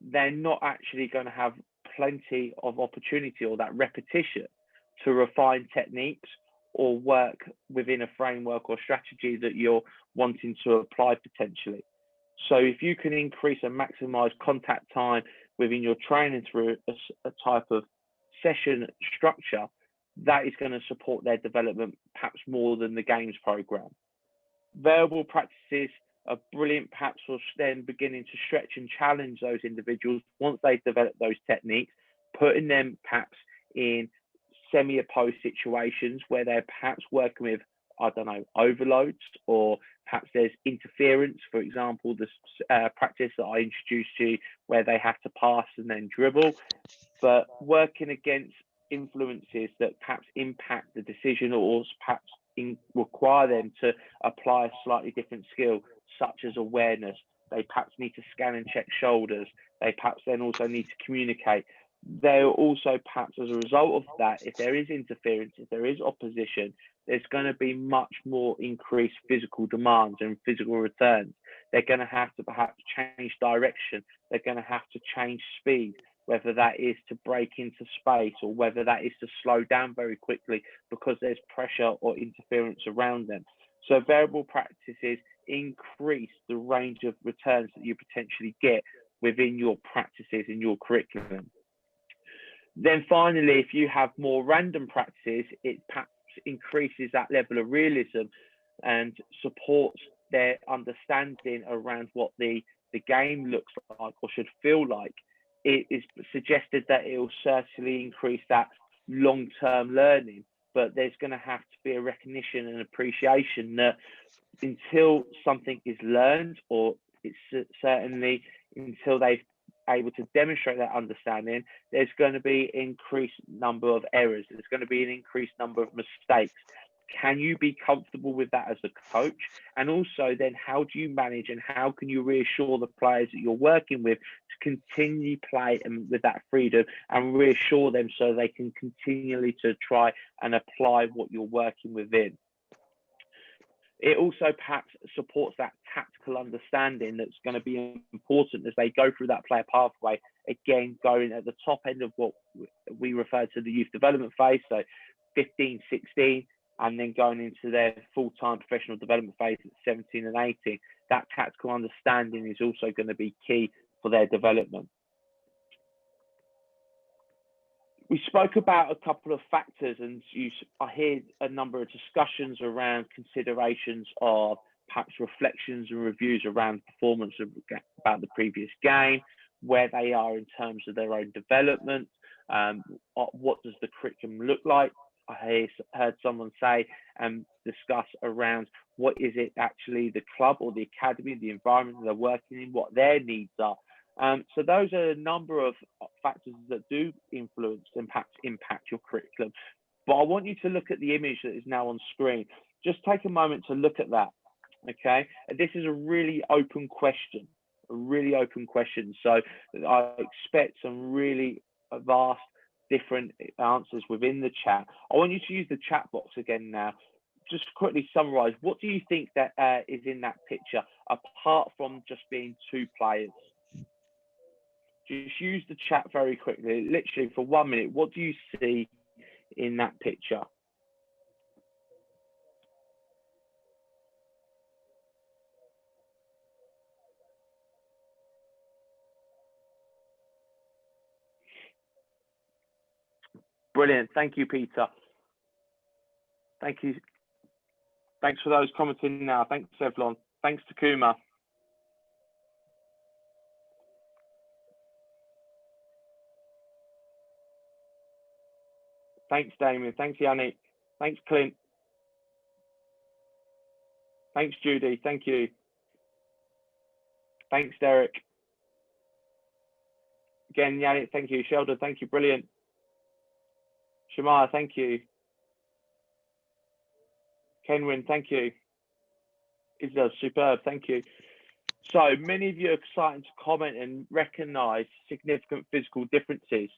C: they're not actually going to have plenty of opportunity or that repetition to refine techniques or work within a framework or strategy that you're wanting to apply potentially. So if you can increase and maximize contact time within your training through a type of session structure, that is going to support their development perhaps more than the games program. Variable practices are brilliant perhaps for then beginning to stretch and challenge those individuals once they've developed those techniques, putting them perhaps in semi-opposed situations where they're perhaps working with, I don't know, overloads, or perhaps there's interference. For example, this practice that I introduced to you where they have to pass and then dribble, but working against influences that perhaps impact the decision or perhaps require them to apply a slightly different skill, such as awareness. They perhaps need to scan and check shoulders. They perhaps then also need to communicate. They'll also perhaps as a result of that, if there is interference, if there is opposition, there's going to be much more increased physical demands and physical returns. They're going to have to perhaps change direction. They're going to have to change speed, whether that is to break into space or whether that is to slow down very quickly because there's pressure or interference around them. So variable practices increase the range of returns that you potentially get within your practices in your curriculum. Then finally, if you have more random practices, it perhaps increases that level of realism and supports their understanding around what the game looks like or should feel like. It is suggested that it will certainly increase that long-term learning, but there's going to have to be a recognition and appreciation that until something is learned, or it's certainly until they've able to demonstrate that understanding, there's going to be increased number of errors. There's going to be an increased number of mistakes. Can you be comfortable with that as a coach? And also then how do you manage and how can you reassure the players that you're working with to continue play and with that freedom and reassure them so they can continually to try and apply what you're working within? It also perhaps supports that tactical understanding that's going to be important as they go through that player pathway, again, going at the top end of what we refer to the youth development phase, so 15, 16, and then going into their full-time professional development phase at 17 and 18. That tactical understanding is also going to be key for their development. We spoke about a couple of factors, and I hear a number of discussions around considerations of perhaps reflections and reviews around performance about the previous game, where they are in terms of their own development, what does the curriculum look like. I heard someone say and discuss around what is it actually the club or the academy, the environment that they're working in, what their needs are. So those are a number of factors that do influence and impact your curriculum. But I want you to look at the image that is now on screen. Just take a moment to look at that, okay? And this is a really open question, So I expect some really vast different answers within the chat. I want you to use the chat box again now. Just quickly summarize, what do you think that is in that picture, apart from just being two players? Just use the chat very quickly, literally for 1 minute. What do you see in that picture? Brilliant. Thank you, Peter. Thank you. Thanks for those commenting now. Thanks, Evlon. Thanks, Takuma. Thanks, Damien. Thanks, Yannick. Thanks, Clint. Thanks, Judy. Thank you. Thanks, Derek. Again, Yannick, thank you. Sheldon, thank you. Brilliant. Shamaya, thank you. Kenwin, thank you. Isabel, superb. Thank you. So many of you are starting to comment and recognise significant physical differences.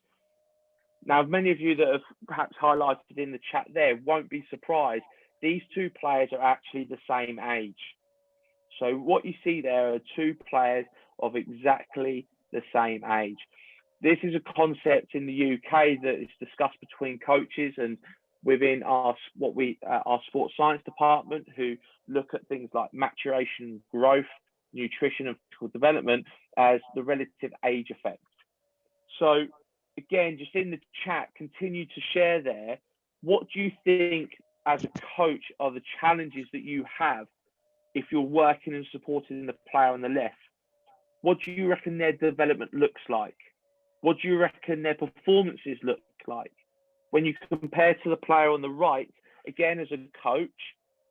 C: Now, many of you that have perhaps highlighted in the chat there won't be surprised. These two players are actually the same age. So what you see there are two players of exactly the same age. This is a concept in the UK that is discussed between coaches and within our sports science department, who look at things like maturation, growth, nutrition and physical development as the relative age effect. So again, just in the chat, continue to share there. What do you think as a coach are the challenges that you have if you're working and supporting the player on the left? What do you reckon their development looks like? What do you reckon their performances look like? When you compare to the player on the right, again, as a coach,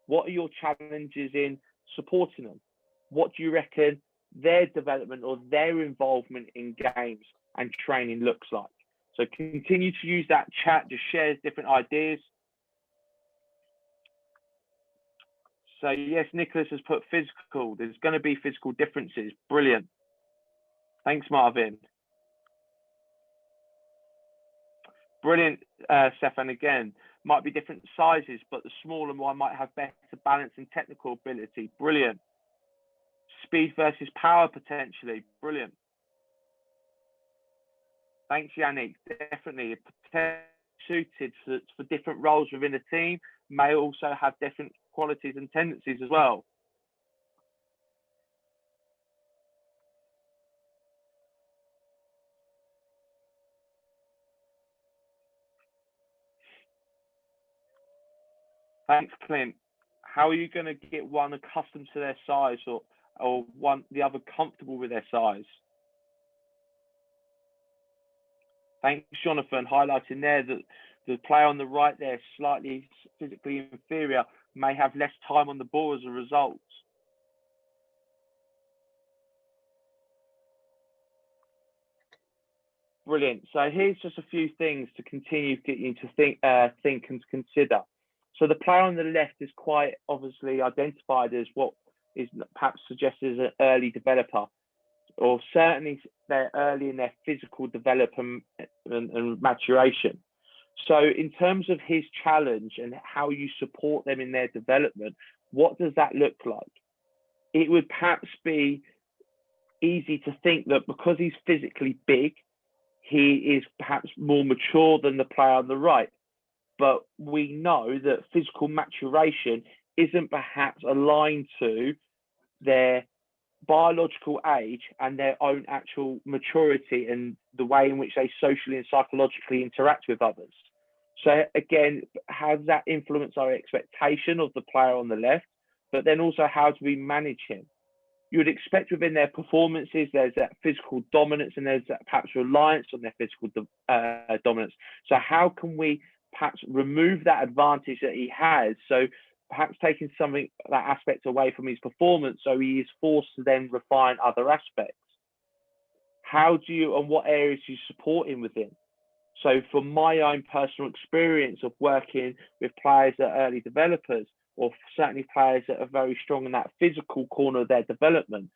C: what are your challenges in supporting them? What do you reckon their development or their involvement in games and training looks like? So continue to use that chat, just share different ideas. So yes, Nicholas has put physical. There's going to be physical differences. Brilliant. Thanks, Marvin. Brilliant, Stefan. Again, might be different sizes, but the smaller one might have better balance and technical ability. Brilliant. Speed versus power potentially. Brilliant. Thanks, Yannick. Definitely suited for different roles within a team, may also have different qualities and tendencies as well. Thanks, Clint. How are you going to get one accustomed to their size or the other comfortable with their size? Thanks, Jonathan, highlighting there that the player on the right there, slightly physically inferior, may have less time on the ball as a result. Brilliant. So here's just a few things to continue getting you to think and consider. So the player on the left is quite obviously identified as what is perhaps suggested as an early developer, or certainly they're early in their physical development and maturation. So in terms of his challenge and how you support them in their development, what does that look like? It would perhaps be easy to think that because he's physically big, he is perhaps more mature than the player on the right. But we know that physical maturation isn't perhaps aligned to their biological age and their own actual maturity and the way in which they socially and psychologically interact with others. So again, how does that influence our expectation of the player on the left? But then also, how do we manage him? You would expect within their performances, there's that physical dominance and there's that perhaps reliance on their physical dominance. So how can we perhaps remove that advantage that he has? So perhaps taking that aspect away from his performance, so he is forced to then refine other aspects. How do you, and what areas do you support him within? So from my own personal experience of working with players that are early developers, or certainly players that are very strong in that physical corner of their development,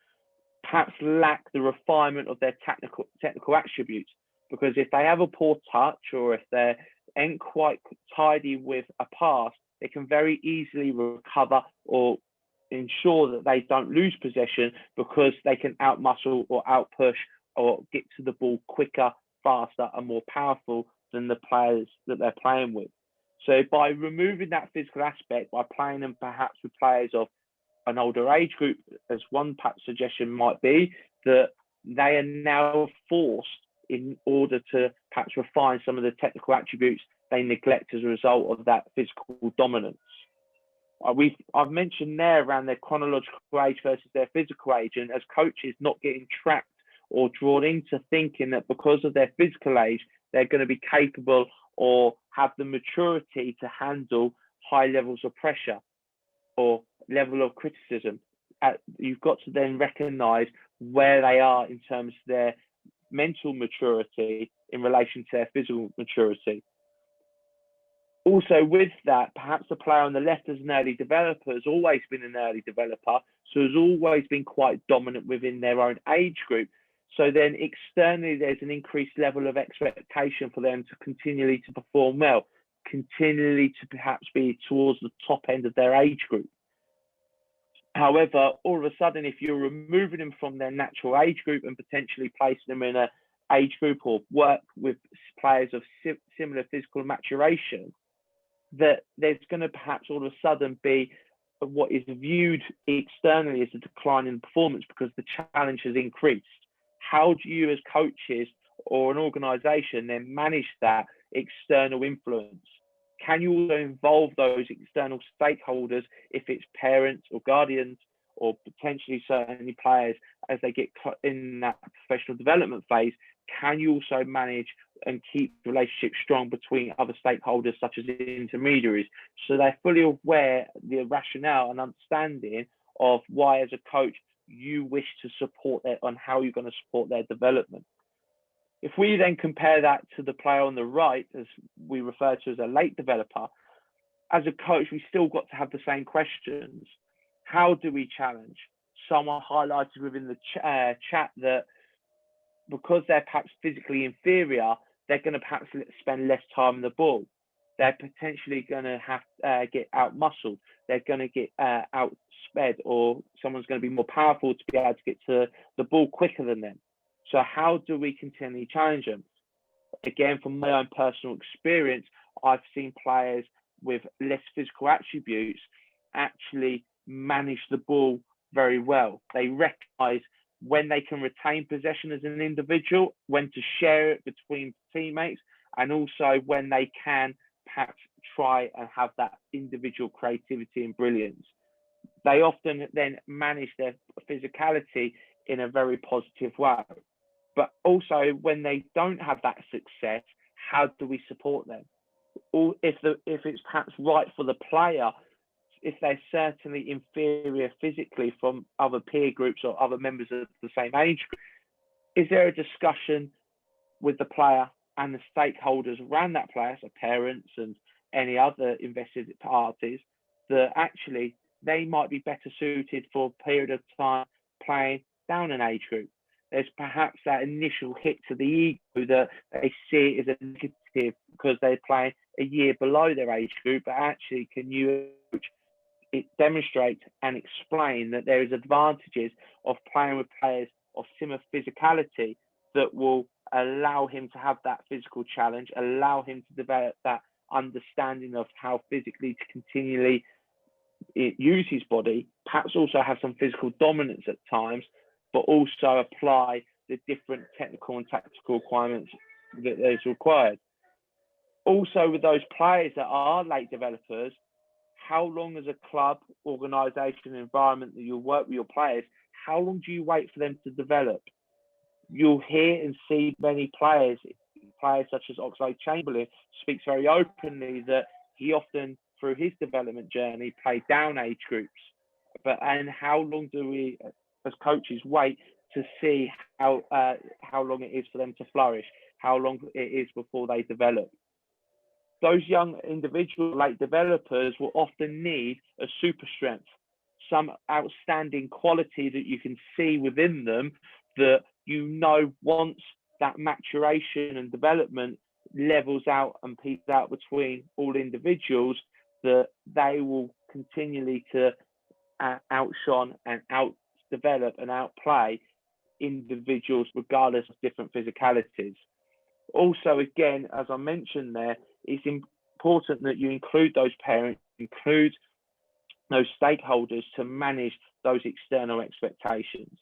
C: perhaps lack the refinement of their technical attributes. Because if they have a poor touch, or if they ain't quite tidy with a pass, they can very easily recover or ensure that they don't lose possession, because they can outmuscle or outpush or get to the ball quicker, faster and more powerful than the players that they're playing with. So by removing that physical aspect, by playing them perhaps with players of an older age group, as one perhaps suggestion might be, that they are now forced, in order to perhaps refine some of the technical attributes they neglect as a result of that physical dominance. I've mentioned there around their chronological age versus their physical age, and as coaches not getting trapped or drawn into thinking that because of their physical age, they're going to be capable or have the maturity to handle high levels of pressure or level of criticism. You've got to then recognize where they are in terms of their mental maturity in relation to their physical maturity. Also with that, perhaps the player on the left as an early developer has always been an early developer, so has always been quite dominant within their own age group. So then externally, there's an increased level of expectation for them to continually to perform well, continually to perhaps be towards the top end of their age group. However, all of a sudden, if you're removing them from their natural age group and potentially placing them in an age group or work with players of similar physical maturation, that there's going to perhaps all of a sudden be what is viewed externally as a decline in performance because the challenge has increased. How do you as coaches or an organisation then manage that external influence? Can you also involve those external stakeholders, if it's parents or guardians or potentially certainly players as they get in that professional development phase? Can you also manage and keep relationships strong between other stakeholders such as intermediaries, so they're fully aware the rationale and understanding of why as a coach you wish to support their, on how you're going to support their development? If we then compare that to the player on the right, as we refer to as a late developer, as a coach, we still got to have the same questions. How do we challenge? Someone highlighted within the chat that because they're perhaps physically inferior, they're going to perhaps spend less time on the ball. They're potentially going to have get out muscled. They're going to get out sped, or someone's going to be more powerful to be able to get to the ball quicker than them. So how do we continually challenge them? Again, from my own personal experience, I've seen players with less physical attributes actually manage the ball very well. They recognize when they can retain possession as an individual, when to share it between teammates, and also when they can perhaps try and have that individual creativity and brilliance. They often then manage their physicality in a very positive way. But also when they don't have that success, how do we support them? Or if it's perhaps right for the player, if they're certainly inferior physically from other peer groups or other members of the same age group, is there a discussion with the player and the stakeholders around that player, so parents and any other invested parties, that actually they might be better suited for a period of time playing down an age group? There's perhaps that initial hit to the ego that they see as a negative because they're playing a year below their age group, but actually can you demonstrate and explain that there is advantages of playing with players of similar physicality that will allow him to have that physical challenge, allow him to develop that understanding of how physically to continually use his body, perhaps also have some physical dominance at times, but also apply the different technical and tactical requirements that is required. Also, with those players that are late developers, how long as a club, organisation, environment that you'll work with your players, how long do you wait for them to develop? You'll hear and see many players such as Oxlade-Chamberlain speaks very openly that he often, through his development journey, played down age groups. And how long do we, as coaches, wait to see how long it is for them to flourish, how long it is before they develop? Those young individual late developers will often need a super strength, some outstanding quality that you can see within them that you know once that maturation and development levels out and peaks out between all individuals, that they will continually to outshine and outdevelop and outplay individuals regardless of different physicalities. Also, again, as I mentioned there, it's important that you include those parents, include those stakeholders to manage those external expectations.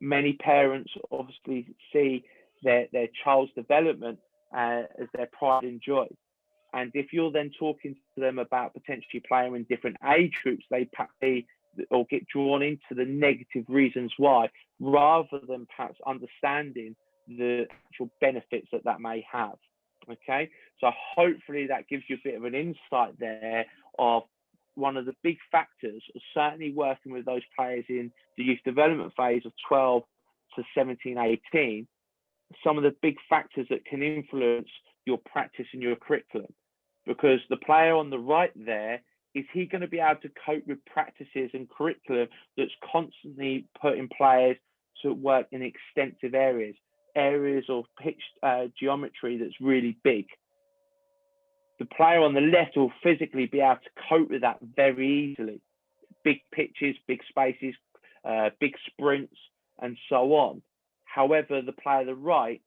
C: Many parents obviously see their child's development as their pride and joy. And if you're then talking to them about potentially playing in different age groups, they or get drawn into the negative reasons why, rather than perhaps understanding the actual benefits that may have. Okay, so hopefully that gives you a bit of an insight there of one of the big factors, certainly working with those players in the youth development phase of 12 to 17, 18, some of the big factors that can influence your practice and your curriculum. Because the player on the right there, is he going to be able to cope with practices and curriculum that's constantly putting players to work in extensive areas of pitch geometry that's really big? The player on the left will physically be able to cope with that very easily. Big pitches, big spaces, big sprints, and so on. However, the player on the right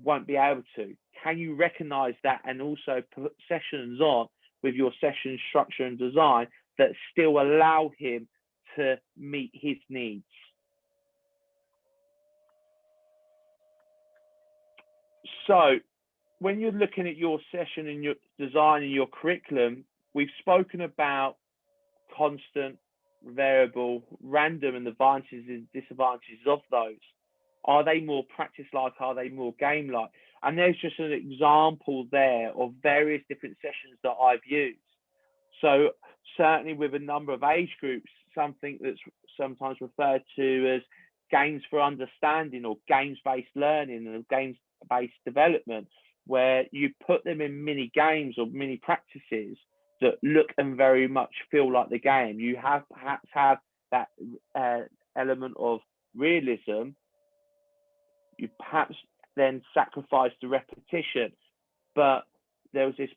C: won't be able to. Can you recognize that and also put sessions on with your session structure and design that still allow him to meet his needs? So when you're looking at your session and your design and your curriculum, we've spoken about constant, variable, random, and the advantages and disadvantages of those. Are they more practice-like? Are they more game-like? And there's just an example there of various different sessions that I've used. So certainly with a number of age groups, something that's sometimes referred to as games for understanding or games-based learning and games-based development, where you put them in mini games or mini practices that look and very much feel like the game. You have perhaps have that element of realism. You perhaps then sacrifice the repetition. But there was this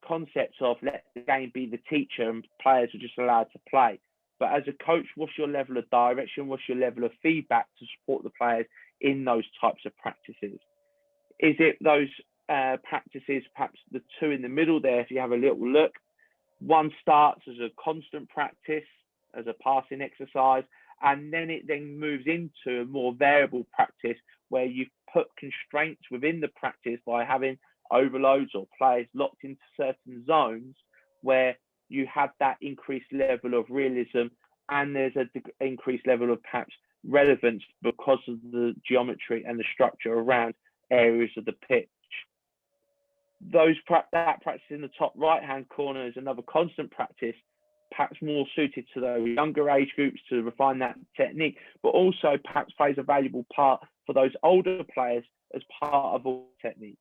C: concept of let the game be the teacher and players are just allowed to play. But as a coach, what's your level of direction? What's your level of feedback to support the players in those types of practices? Is it those practices, perhaps the two in the middle there, if you have a little look? One starts as a constant practice, as a passing exercise, and then it then moves into a more variable practice where you put constraints within the practice by having overloads or players locked into certain zones where you have that increased level of realism, and there's an increased level of perhaps relevance because of the geometry and the structure around areas of the pitch. That practice in the top right hand corner is another constant practice, perhaps more suited to those younger age groups to refine that technique, but also perhaps plays a valuable part for those older players as part of all technique.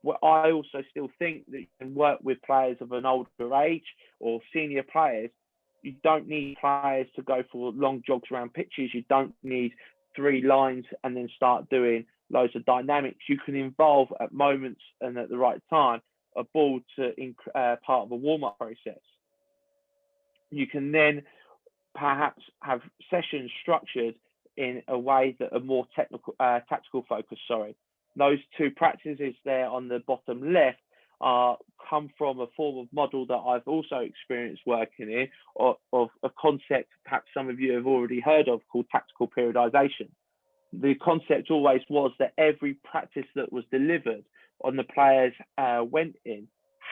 C: Well, I also still think that you can work with players of an older age or senior players. You don't need players to go for long jogs around pitches. You don't need 3 lines and then start doing loads of dynamics. You can involve at moments and at the right time a ball to part of a warm-up process. You can then perhaps have sessions structured in a way that are more tactical focus. Those 2 practices there on the bottom left come from a form of model that I've also experienced working in, of a concept perhaps some of you have already heard of called tactical periodization. The concept always was that every practice that was delivered on the players went in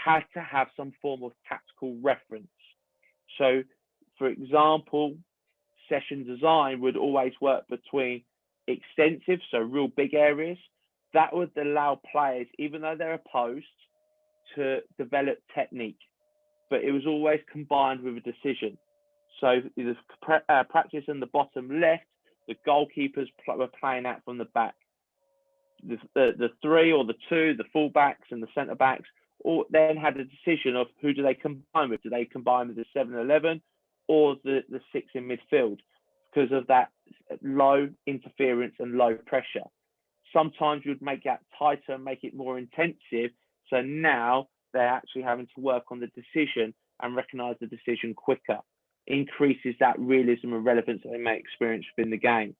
C: had to have some form of tactical reference. So, for example, session design would always work between extensive, so real big areas, that would allow players, even though they're opposed, to develop technique, but it was always combined with a decision. So the practice in the bottom left, the goalkeepers were playing out from the back. The 3 or the 2, the full-backs and the centre-backs, all then had a decision of who do they combine with. Do they combine with the 7-11 or the 6 in midfield because of that low interference and low pressure? Sometimes you'd make that tighter and make it more intensive. So now they're actually having to work on the decision and recognise the decision quicker. Increases that realism and relevance that they may experience within the games.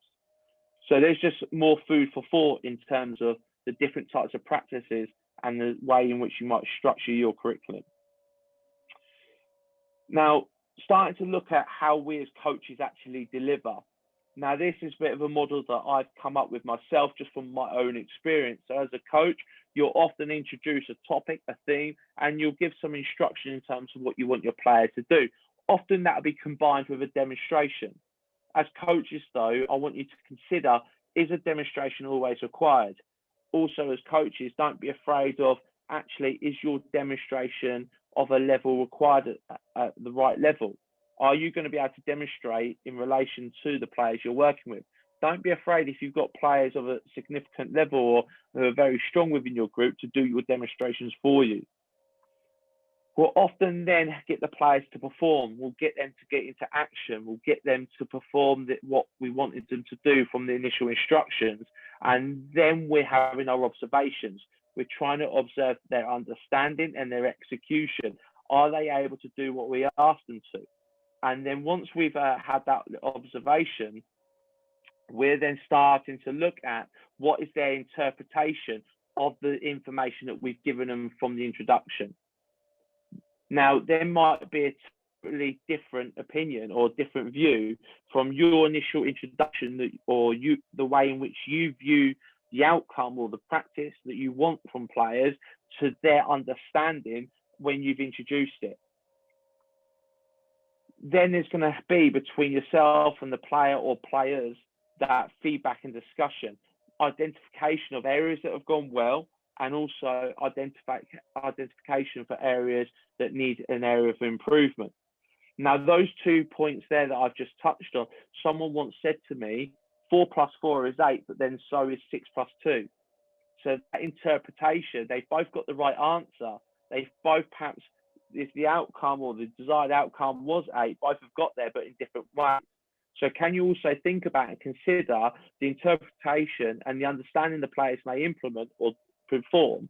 C: So there's just more food for thought in terms of the different types of practices and the way in which you might structure your curriculum. Now, starting to look at how we as coaches actually deliver. Now, this is a bit of a model that I've come up with myself just from my own experience. So as a coach, you'll often introduce a topic, a theme, and you'll give some instruction in terms of what you want your player to do. Often that'll be combined with a demonstration. As coaches, though, I want you to consider, is a demonstration always required? Also, as coaches, don't be afraid of, actually, is your demonstration of a level required at the right level? Are you going to be able to demonstrate in relation to the players you're working with? Don't be afraid if you've got players of a significant level or who are very strong within your group to do your demonstrations for you. We'll often then get the players to perform. We'll get them to get into action. We'll get them to perform what we wanted them to do from the initial instructions. And then we're having our observations. We're trying to observe their understanding and their execution. Are they able to do what we asked them to? And then once we've had that observation, we're then starting to look at what is their interpretation of the information that we've given them from the introduction. Now, there might be a totally different opinion or different view from your initial introduction the way in which you view the outcome or the practice that you want from players to their understanding when you've introduced it. Then there's going to be between yourself and the player or players that feedback and discussion, identification of areas that have gone well, and also identification for areas that need an area of improvement. Now, those 2 points there that I've just touched on, someone once said to me, 4 plus 4 is 8, but then so is 6 plus 2. So that interpretation, they've both got the right answer. They've both perhaps, if the outcome or the desired outcome was 8, both have got there, but in different ways. So can you also think about and consider the interpretation and the understanding the players may implement or perform,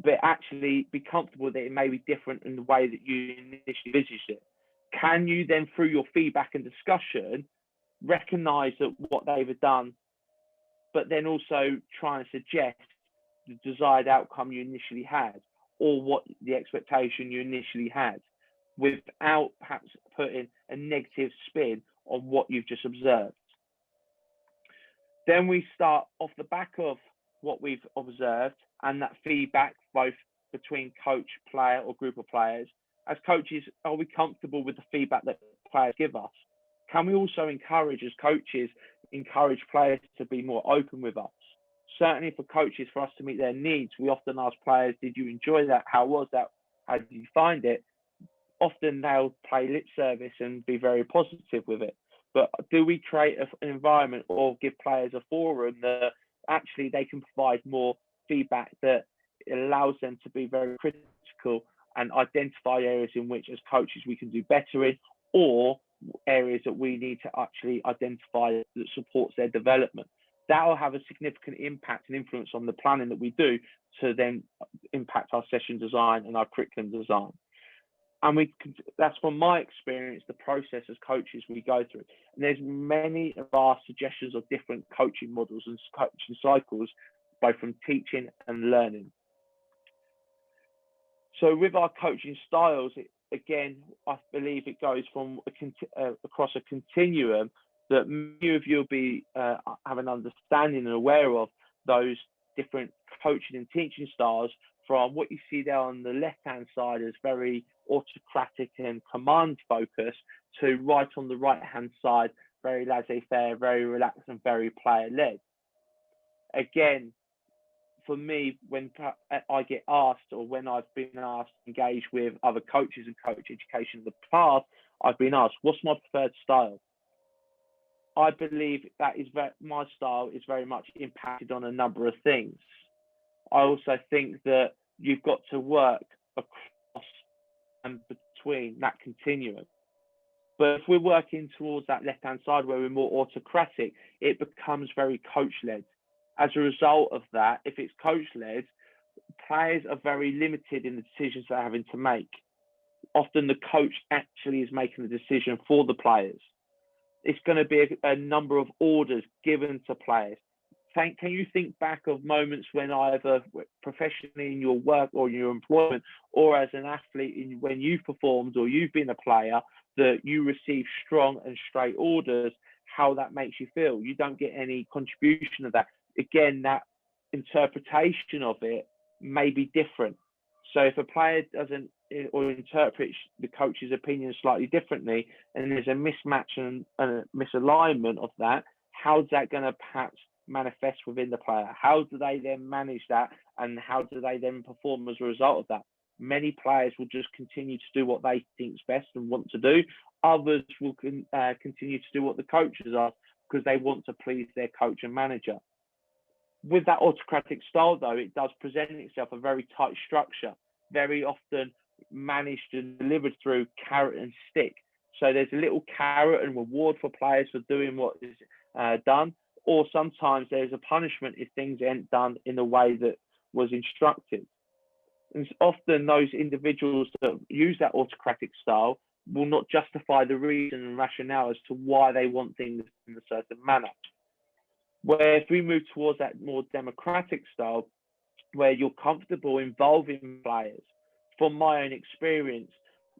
C: but actually be comfortable that it may be different in the way that you initially envisaged it? Can you then, through your feedback and discussion, recognize that what they've done, but then also try and suggest the desired outcome you initially had, or what the expectation you initially had, without perhaps putting a negative spin on what you've just observed? Then we start off the back of what we've observed and that feedback, both between coach, player, or group of players. As coaches, are we comfortable with the feedback that players give us? Can we also encourage, as coaches, encourage players to be more open with us? Certainly for coaches, for us to meet their needs, we often ask players, did you enjoy that? How was that? How did you find it? Often they'll play lip service and be very positive with it. But do we create an environment or give players a forum that actually they can provide more feedback that allows them to be very critical and identify areas in which, as coaches, we can do better in, or areas that we need to actually identify that supports their development? That will have a significant impact and influence on the planning that we do to then impact our session design and our curriculum design. And that's from my experience, the process as coaches we go through. And there's many of our suggestions of different coaching models and coaching cycles, both from teaching and learning. So with our coaching styles, again, I believe it goes from across a continuum that many of you will be have an understanding and aware of those different coaching and teaching styles, from what you see there on the left-hand side as very autocratic and command focused, to right on the right-hand side, very laissez-faire, very relaxed and very player-led. Again, for me, when I get asked, or when I've been asked to engage with other coaches and coach education in the past, I've been asked, what's my preferred style? I believe that is my style is very much impacted on a number of things. I also think that you've got to work across and between that continuum. But if we're working towards that left-hand side where we're more autocratic, it becomes very coach-led. As a result of that, if it's coach-led, players are very limited in the decisions they're having to make. Often the coach actually is making the decision for the players. It's going to be a number of orders given to players. Can you think back of moments when either professionally in your work or your employment, or as an athlete when you've performed or you've been a player, that you receive strong and straight orders, how that makes you feel? You don't get any contribution of that. Again, that interpretation of it may be different. So if a player doesn't or interprets the coach's opinion slightly differently, and there's a mismatch and a misalignment of that, how's that going to perhaps manifest within the player? How do they then manage that, and how do they then perform as a result of that? Many players will just continue to do what they think is best and want to do. Others will continue to do what the coaches are, because they want to please their coach and manager. With that autocratic style, though, it does present itself a very tight structure, very often managed and delivered through carrot and stick. So there's a little carrot and reward for players for doing what is done, or sometimes there's a punishment if things aren't done in the way that was instructed. And often those individuals that use that autocratic style will not justify the reason and rationale as to why they want things in a certain manner. Where if we move towards that more democratic style, where you're comfortable involving players, from my own experience,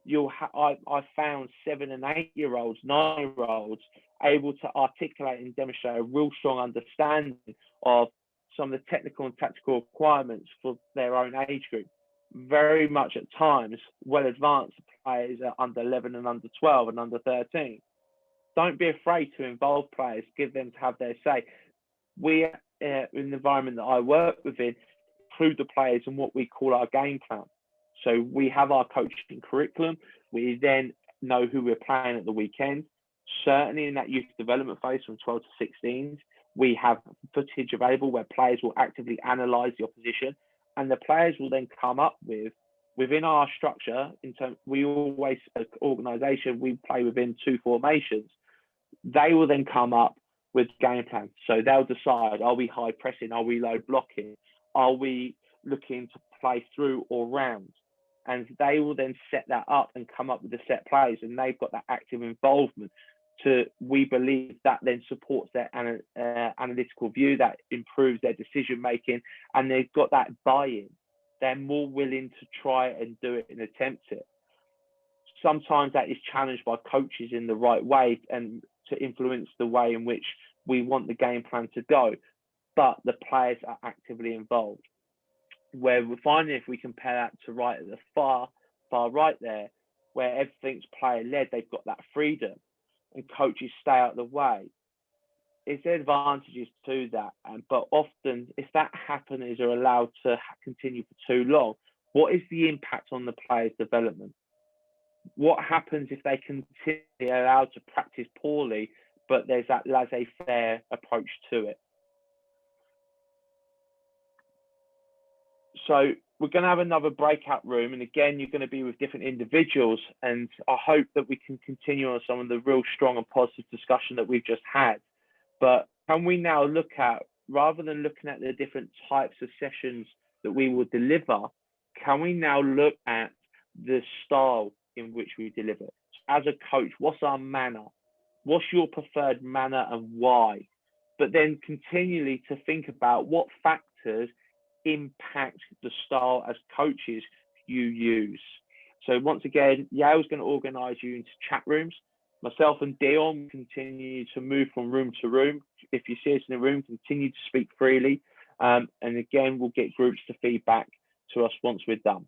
C: I found 7 and 8 year olds, 9-year-olds able to articulate and demonstrate a real strong understanding of some of the technical and tactical requirements for their own age group. Very much at times well advanced players are under 11 and under 12 and under 13. Don't be afraid to involve players, give them to have their say. We, in the environment that I work within, include the players in what we call our game plan. So we have our coaching curriculum. We then know who we're playing at the weekend. Certainly in that youth development phase from 12 to 16s, we have footage available where players will actively analyse the opposition, and the players will then come up with, within our structure, we always, as an organisation, we play within 2 formations. They will then come up with game plans. So they'll decide, are we high pressing? Are we low blocking? Are we looking to play through or round? And they will then set that up and come up with the set plays, and they've got that active involvement we believe that then supports their analytical view, that improves their decision making, and they've got that buy-in. They're more willing to try and do it and attempt it. Sometimes that is challenged by coaches in the right way and to influence the way in which we want the game plan to go, but the players are actively involved. Where we're finding, if we compare that to right at the far right there, where everything's player-led, they've got that freedom and coaches stay out of the way. It's advantages to that, but often if that happens or allowed to continue for too long, what is the impact on the player's development? What happens if they continue allowed to practice poorly, but there's that laissez-faire approach to it? So we're going to have another breakout room, and again, you're going to be with different individuals, and I hope that we can continue on some of the real strong and positive discussion that we've just had. But can we now look at, rather than looking at the different types of sessions that we will deliver, can we now look at the style in which we deliver? As a coach, what's our manner? What's your preferred manner and why? But then continually to think about what factors impact the style as coaches you use. So once again, Yale's going to organise you into chat rooms. Myself and Dion continue to move from room to room. If you see us in the room, continue to speak freely. And again, we'll get groups to feedback to us once we're done.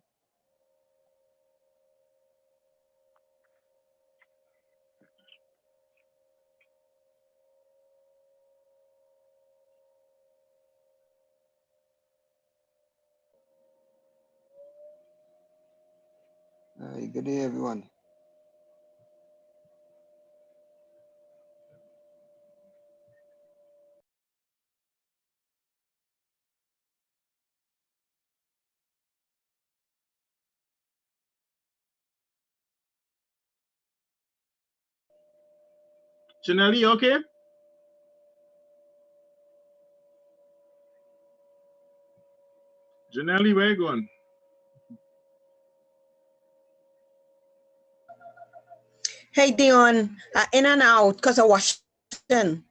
A: Good day, everyone.
B: Janelle, you okay? Janelle, where you going?
U: Hey, Dion, in and out because of Washington.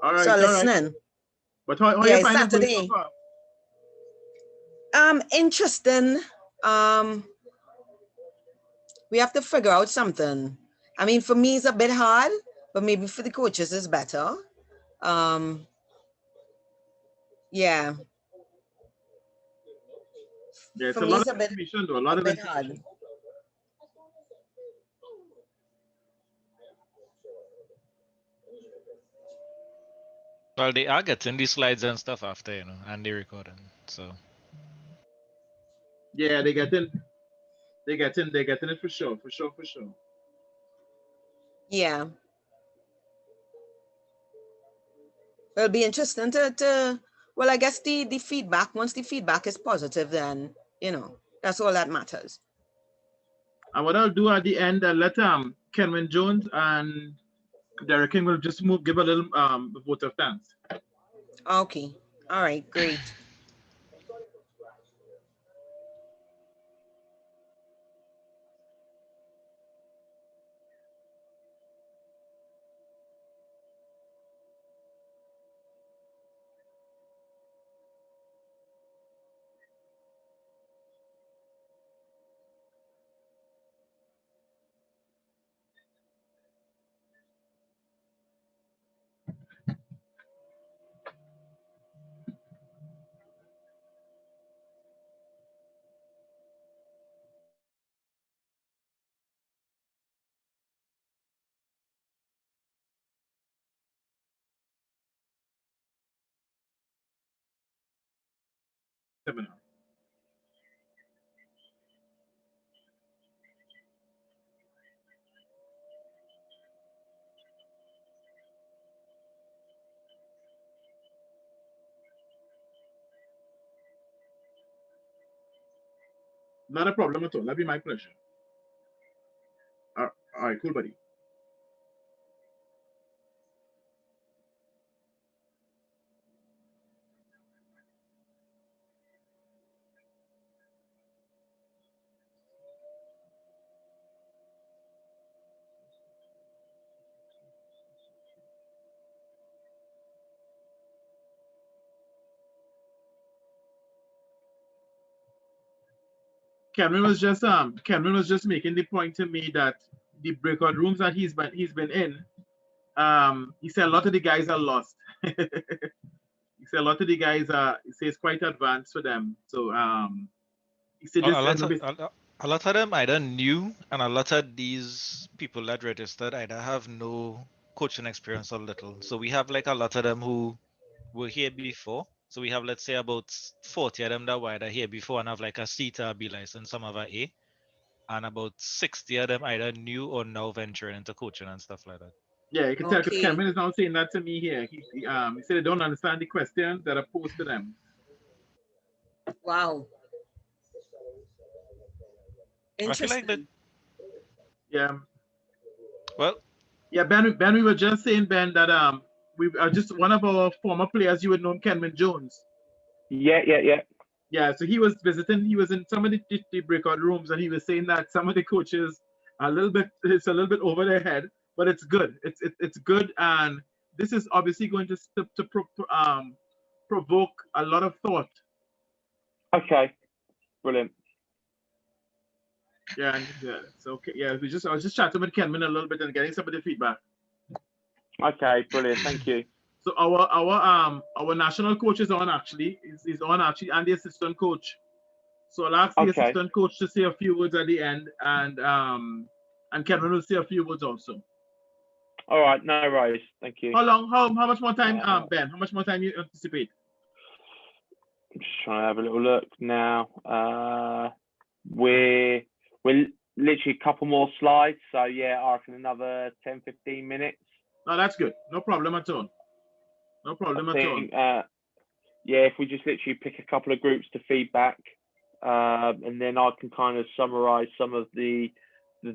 B: All right,
U: so
B: all
U: listening.
B: Right. But how
U: yeah,
B: you
U: it's
B: find
U: Saturday. Interesting. We have to figure out something. I mean, for me, it's a bit hard, but maybe for the coaches, it's better. Yeah.
B: Yeah, it's
U: for
B: a
U: me,
B: lot
U: it's
B: of
U: a bit,
B: information, though. A lot of
U: bit
B: information.
U: hard.
G: Well, they are getting these slides and stuff after, you know, and they recording. So
B: yeah, they getting it for sure.
U: Yeah. It'll be interesting to well, I guess the feedback, once the feedback is positive, then, you know, that's all that matters.
B: And what I'll do at the end, I'll let Kenwin Jones and Derek King will just give a little vote of thanks.
U: Okay. All right, great.
B: Not a problem at all. That'd be my pleasure. All right, cool, buddy. Cameron was just making the point to me that the breakout rooms that he's been in, he said a lot of the guys are lost. He said a lot of the guys he says quite advanced for them. So he said
G: A lot of them either new, and a lot of these people that registered either have no coaching experience or little. So we have like a lot of them who were here before. So we have, let's say, about 40 of them that were either here before and have like a C to a B license, some have a A, and about 60 of them either new or now venturing into coaching and stuff like that.
B: Yeah, you can tell because
U: Okay.
B: Cameron is now saying that to me here. He said they don't understand the questions that are posed to them.
U: Wow.
G: I feel like that.
U: Interesting.
B: Yeah.
G: Well.
B: Yeah, Ben, we were just saying, Ben, that we are just one of our former players. You would know Kenman Jones.
C: Yeah.
B: Yeah, so he was visiting. He was in some of the breakout rooms, and he was saying that some of the coaches it's a little bit over their head, but it's good. It's good, and this is obviously going to provoke a lot of thought.
C: Okay, brilliant.
B: Yeah, it's okay. Yeah, I was just chatting with Kenman a little bit and getting some of the feedback.
C: Okay, brilliant. Thank you.
B: So our national coach is on actually. He's on actually, and the assistant coach. So I'll ask the assistant coach to say a few words at the end, and Kenman will say a few words also.
C: All right, no worries. Thank you.
B: How much more time, Ben? How much more time you anticipate?
C: I'm just trying to have a little look now. We're literally a couple more slides, so yeah, I reckon another 10-15 minutes.
B: No, that's good. No problem at all. No problem at all.
C: Yeah, if we just literally pick a couple of groups to feedback, and then I can kind of summarize some of the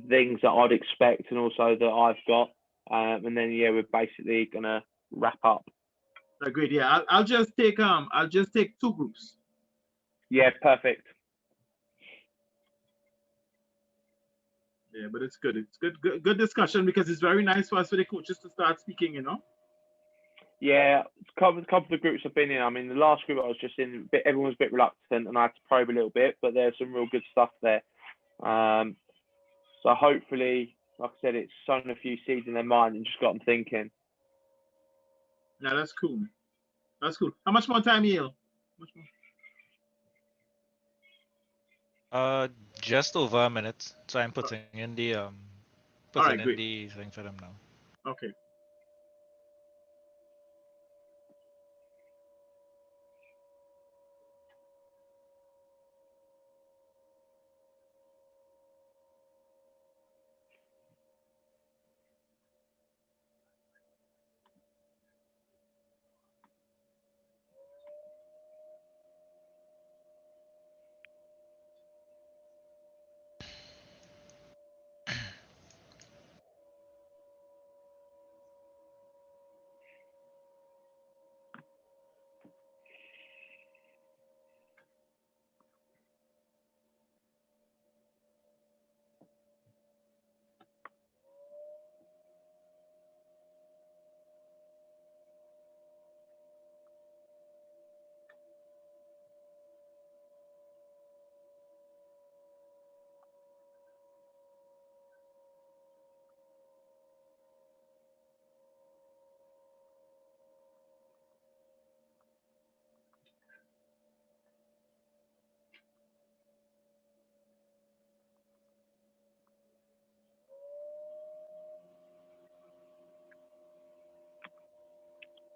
C: things that I'd expect and also that I've got, and then yeah, we're basically gonna wrap up.
B: Agreed. Yeah, I'll just take 2 groups.
C: Yeah, perfect.
B: Yeah, but it's good. It's good discussion because it's very nice for us for the coaches to start speaking. You know.
C: Yeah, a couple of groups I've been in. I mean, the last group I was just in, everyone was a bit reluctant, and I had to probe a little bit, but there's some real good stuff there. So hopefully, like I said, it's sown a few seeds in their mind and just got them thinking.
B: Yeah, that's cool. That's cool. How much more time, Yale?
G: Just over a minute. So I'm putting in the the thing for them now.
B: Okay.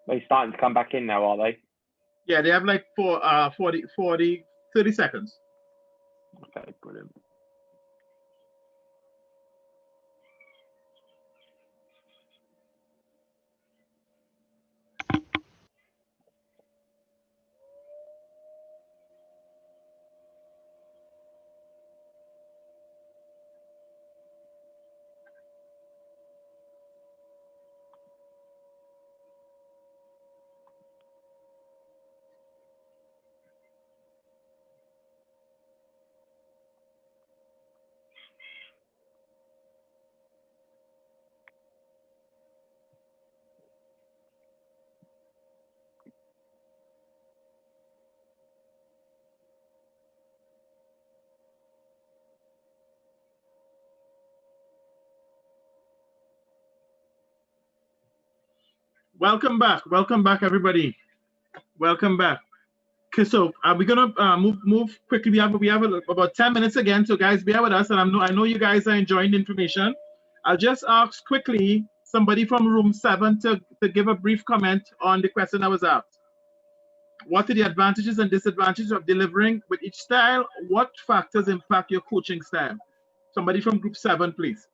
C: They're starting to come back in now, are they?
B: Yeah, they have like 30 seconds.
C: Okay, brilliant.
B: Welcome back, everybody. Welcome back. Okay, so we're gonna move quickly. We have about 10 minutes again, so guys, bear with us. And I know you guys are enjoying the information. I'll just ask quickly somebody from room 7 to give a brief comment on the question that was asked. What are the advantages and disadvantages of delivering with each style? What factors impact your coaching style? Somebody from group 7, please.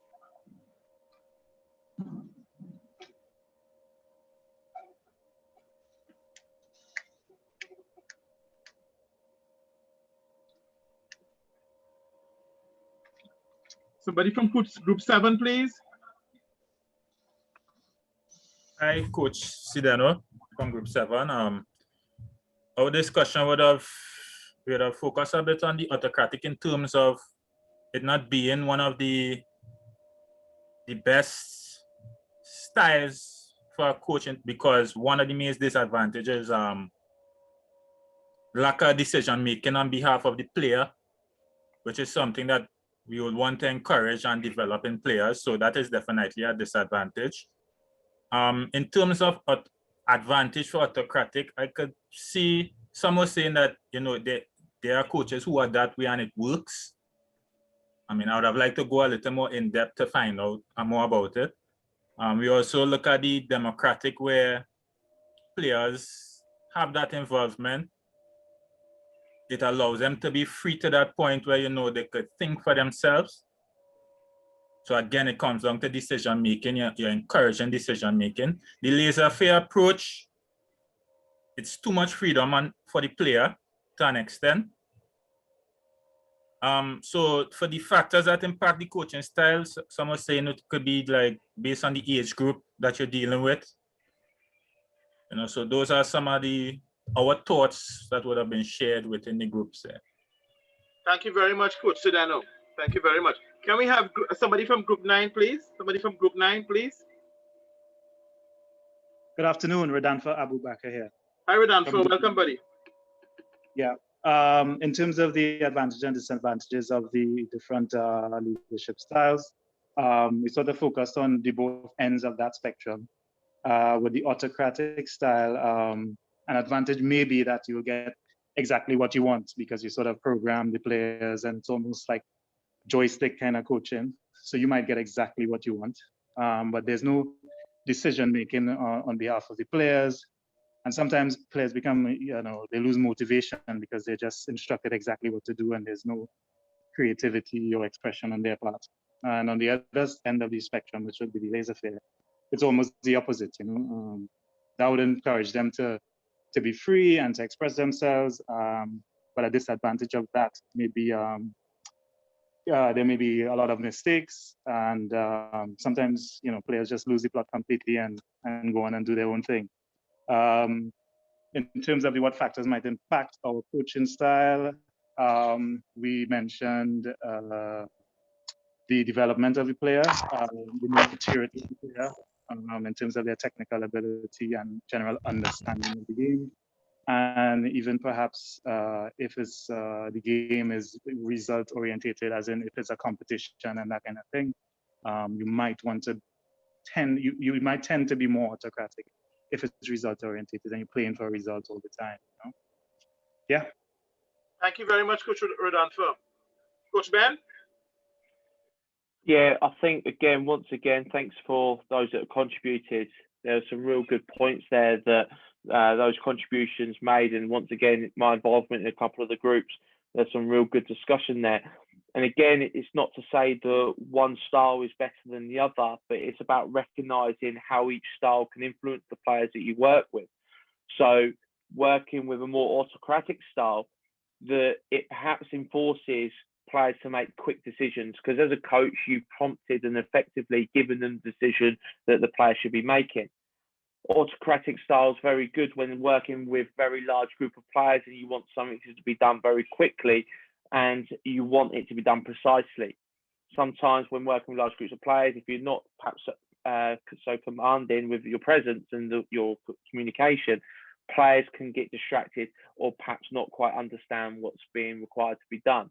B: Somebody from group 7, please.
H: Hi, Coach Sidano from Group 7. Our discussion would have focused a bit on the autocratic in terms of it not being one of the best styles for coaching, because one of the main disadvantages lack of decision making on behalf of the player, which is something that we would want to encourage and develop in players. So that is definitely a disadvantage. In terms of advantage for autocratic, I could see someone saying that, you know, there are coaches who are that way and it works. I mean, I would have liked to go a little more in depth to find out more about it. We also look at the democratic, where players have that involvement. It allows them to be free to that point where, you know, they could think for themselves. So again, it comes down to decision making. You're encouraging decision making. The laissez-faire approach, it's too much freedom for the player to an extent. So for the factors that impact the coaching styles, some are saying it could be like based on the age group that you're dealing with. You know, so those are some of our thoughts that would have been shared within the groups there.
B: Thank you very much, Coach Sidano. Thank you very much. Can we have somebody from group 9, please? Somebody from group 9, please.
D: Good afternoon, Radanfa Abu Bakr here.
B: Hi, Radanfa. Welcome, buddy.
D: Yeah. In terms of the advantages and disadvantages of the different leadership styles, we sort of focused on the both ends of that spectrum. With the autocratic style, an advantage may be that you'll get exactly what you want because you sort of program the players, and it's almost like joystick kind of coaching. So you might get exactly what you want, but there's no decision making on behalf of the players. And sometimes players become, you know, they lose motivation because they're just instructed exactly what to do, and there's no creativity or expression on their part. And on the other end of the spectrum, which would be the laissez-faire, it's almost the opposite, you know. That would encourage them to be free and to express themselves. But a disadvantage of that may be there may be a lot of mistakes, and sometimes, you know, players just lose the plot completely and go on and do their own thing. In terms of what factors might impact our coaching style, we mentioned the development of the player, the maturity of the player, in terms of their technical ability and general understanding of the game. And even perhaps if it's the game is result orientated, as in if it's a competition and that kind of thing, you might want to you might tend to be more autocratic if it's result orientated and you're playing for results all the time. You know? Yeah.
B: Thank you very much, Coach Radanfa. Coach Ben?
C: Yeah, I think once again, thanks for those that have contributed. There are some real good points there that those contributions made, and once again, my involvement in a couple of the groups, there's some real good discussion there. And again, it's not to say that one style is better than the other, but it's about recognizing how each style can influence the players that you work with. So working with a more autocratic style, that it perhaps enforces players to make quick decisions, because as a coach, you prompted and effectively given them the decision that the player should be making. Autocratic style is very good when working with very large group of players and you want something to be done very quickly and you want it to be done precisely. Sometimes when working with large groups of players, if you're not perhaps so commanding with your presence and your communication, players can get distracted or perhaps not quite understand what's being required to be done.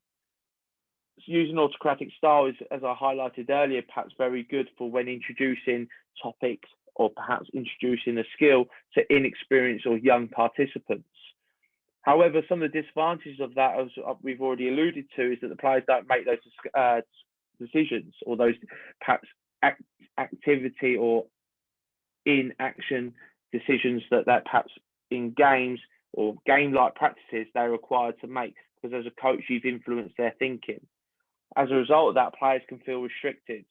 C: So using autocratic style is, as I highlighted earlier, perhaps very good for when introducing topics or perhaps introducing a skill to inexperienced or young participants. However, some of the disadvantages of that, as we've already alluded to, is that the players don't make those decisions, or those perhaps activity or inaction decisions that perhaps in games or game-like practices they're required to make, because as a coach you've influenced their thinking. As a result of that, players can feel restricted.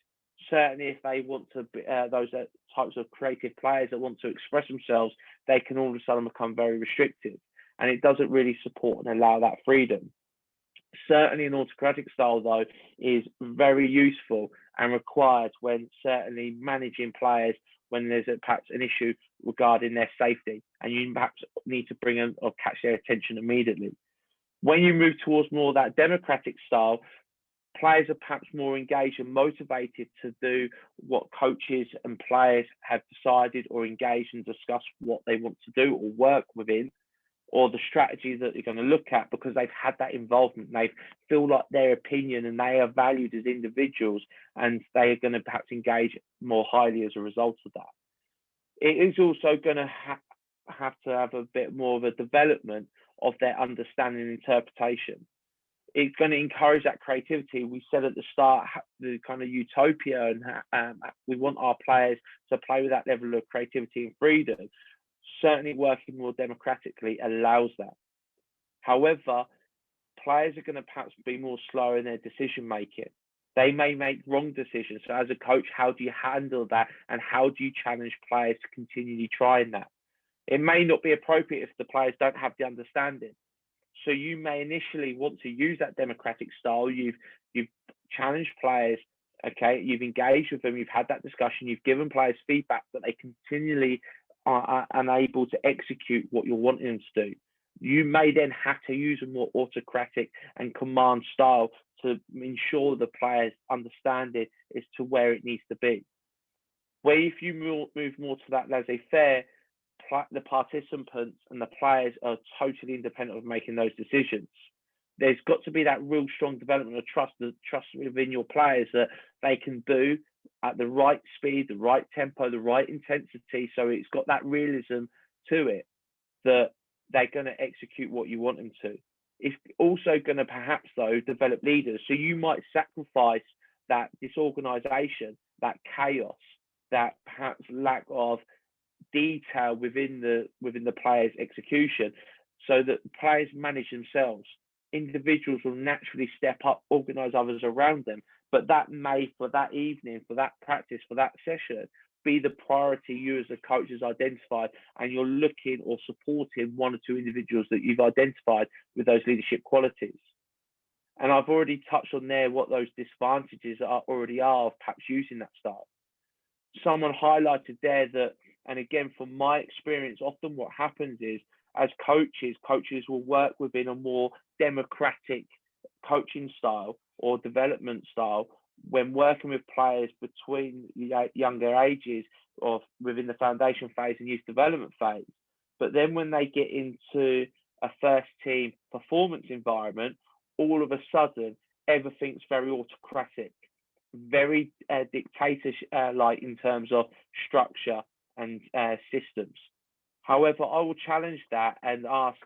C: Certainly if they want to be, those types of creative players that want to express themselves, they can all of a sudden become very restrictive, and it doesn't really support and allow that freedom. Certainly an autocratic style, though, is very useful and required when certainly managing players when there's perhaps an issue regarding their safety, and you perhaps need to bring them or catch their attention immediately. When you move towards more of that democratic style, players are perhaps more engaged and motivated to do what coaches and players have decided, or engage and discuss what they want to do or work within, or the strategy that they're going to look at, because they've had that involvement. They feel like their opinion and they are valued as individuals, and they are going to perhaps engage more highly as a result of that. It is also going to have to have a bit more of a development of their understanding and interpretation. It's going to encourage that creativity. We said at the start, the kind of utopia, and we want our players to play with that level of creativity and freedom. Certainly working more democratically allows that. However, players are going to perhaps be more slow in their decision making. They may make wrong decisions. So as a coach, how do you handle that? And how do you challenge players to continually trying that? It may not be appropriate if the players don't have the understanding. So you may initially want to use that democratic style. You've challenged players, okay? You've engaged with them. You've had that discussion. You've given players feedback that they continually are unable to execute what you're wanting them to do. You may then have to use a more autocratic and command style to ensure the players' understanding as to where it needs to be. Where if you move more to that laissez-faire, the participants and the players are totally independent of making those decisions. There's got to be that real strong development of trust within your players that they can do at the right speed, the right tempo, the right intensity. So it's got that realism to it that they're going to execute what you want them to. It's also going to perhaps, though, develop leaders. So you might sacrifice that disorganization, that chaos, that perhaps lack of detail within the players' execution, so that players manage themselves. Individuals will naturally step up, organize others around them, but that may, for that evening, for that practice, for that session, be the priority you as a coach has identified, and you're looking or supporting one or two individuals that you've identified with those leadership qualities. And I've already touched on there what those disadvantages already are of perhaps using that style. Someone highlighted there that, and again, from my experience, often what happens is, as coaches will work within a more democratic coaching style or development style when working with players between younger ages or within the foundation phase and youth development phase. But then when they get into a first team performance environment, all of a sudden, everything's very autocratic, very dictator-like in terms of structure and systems. However, I will challenge that and ask,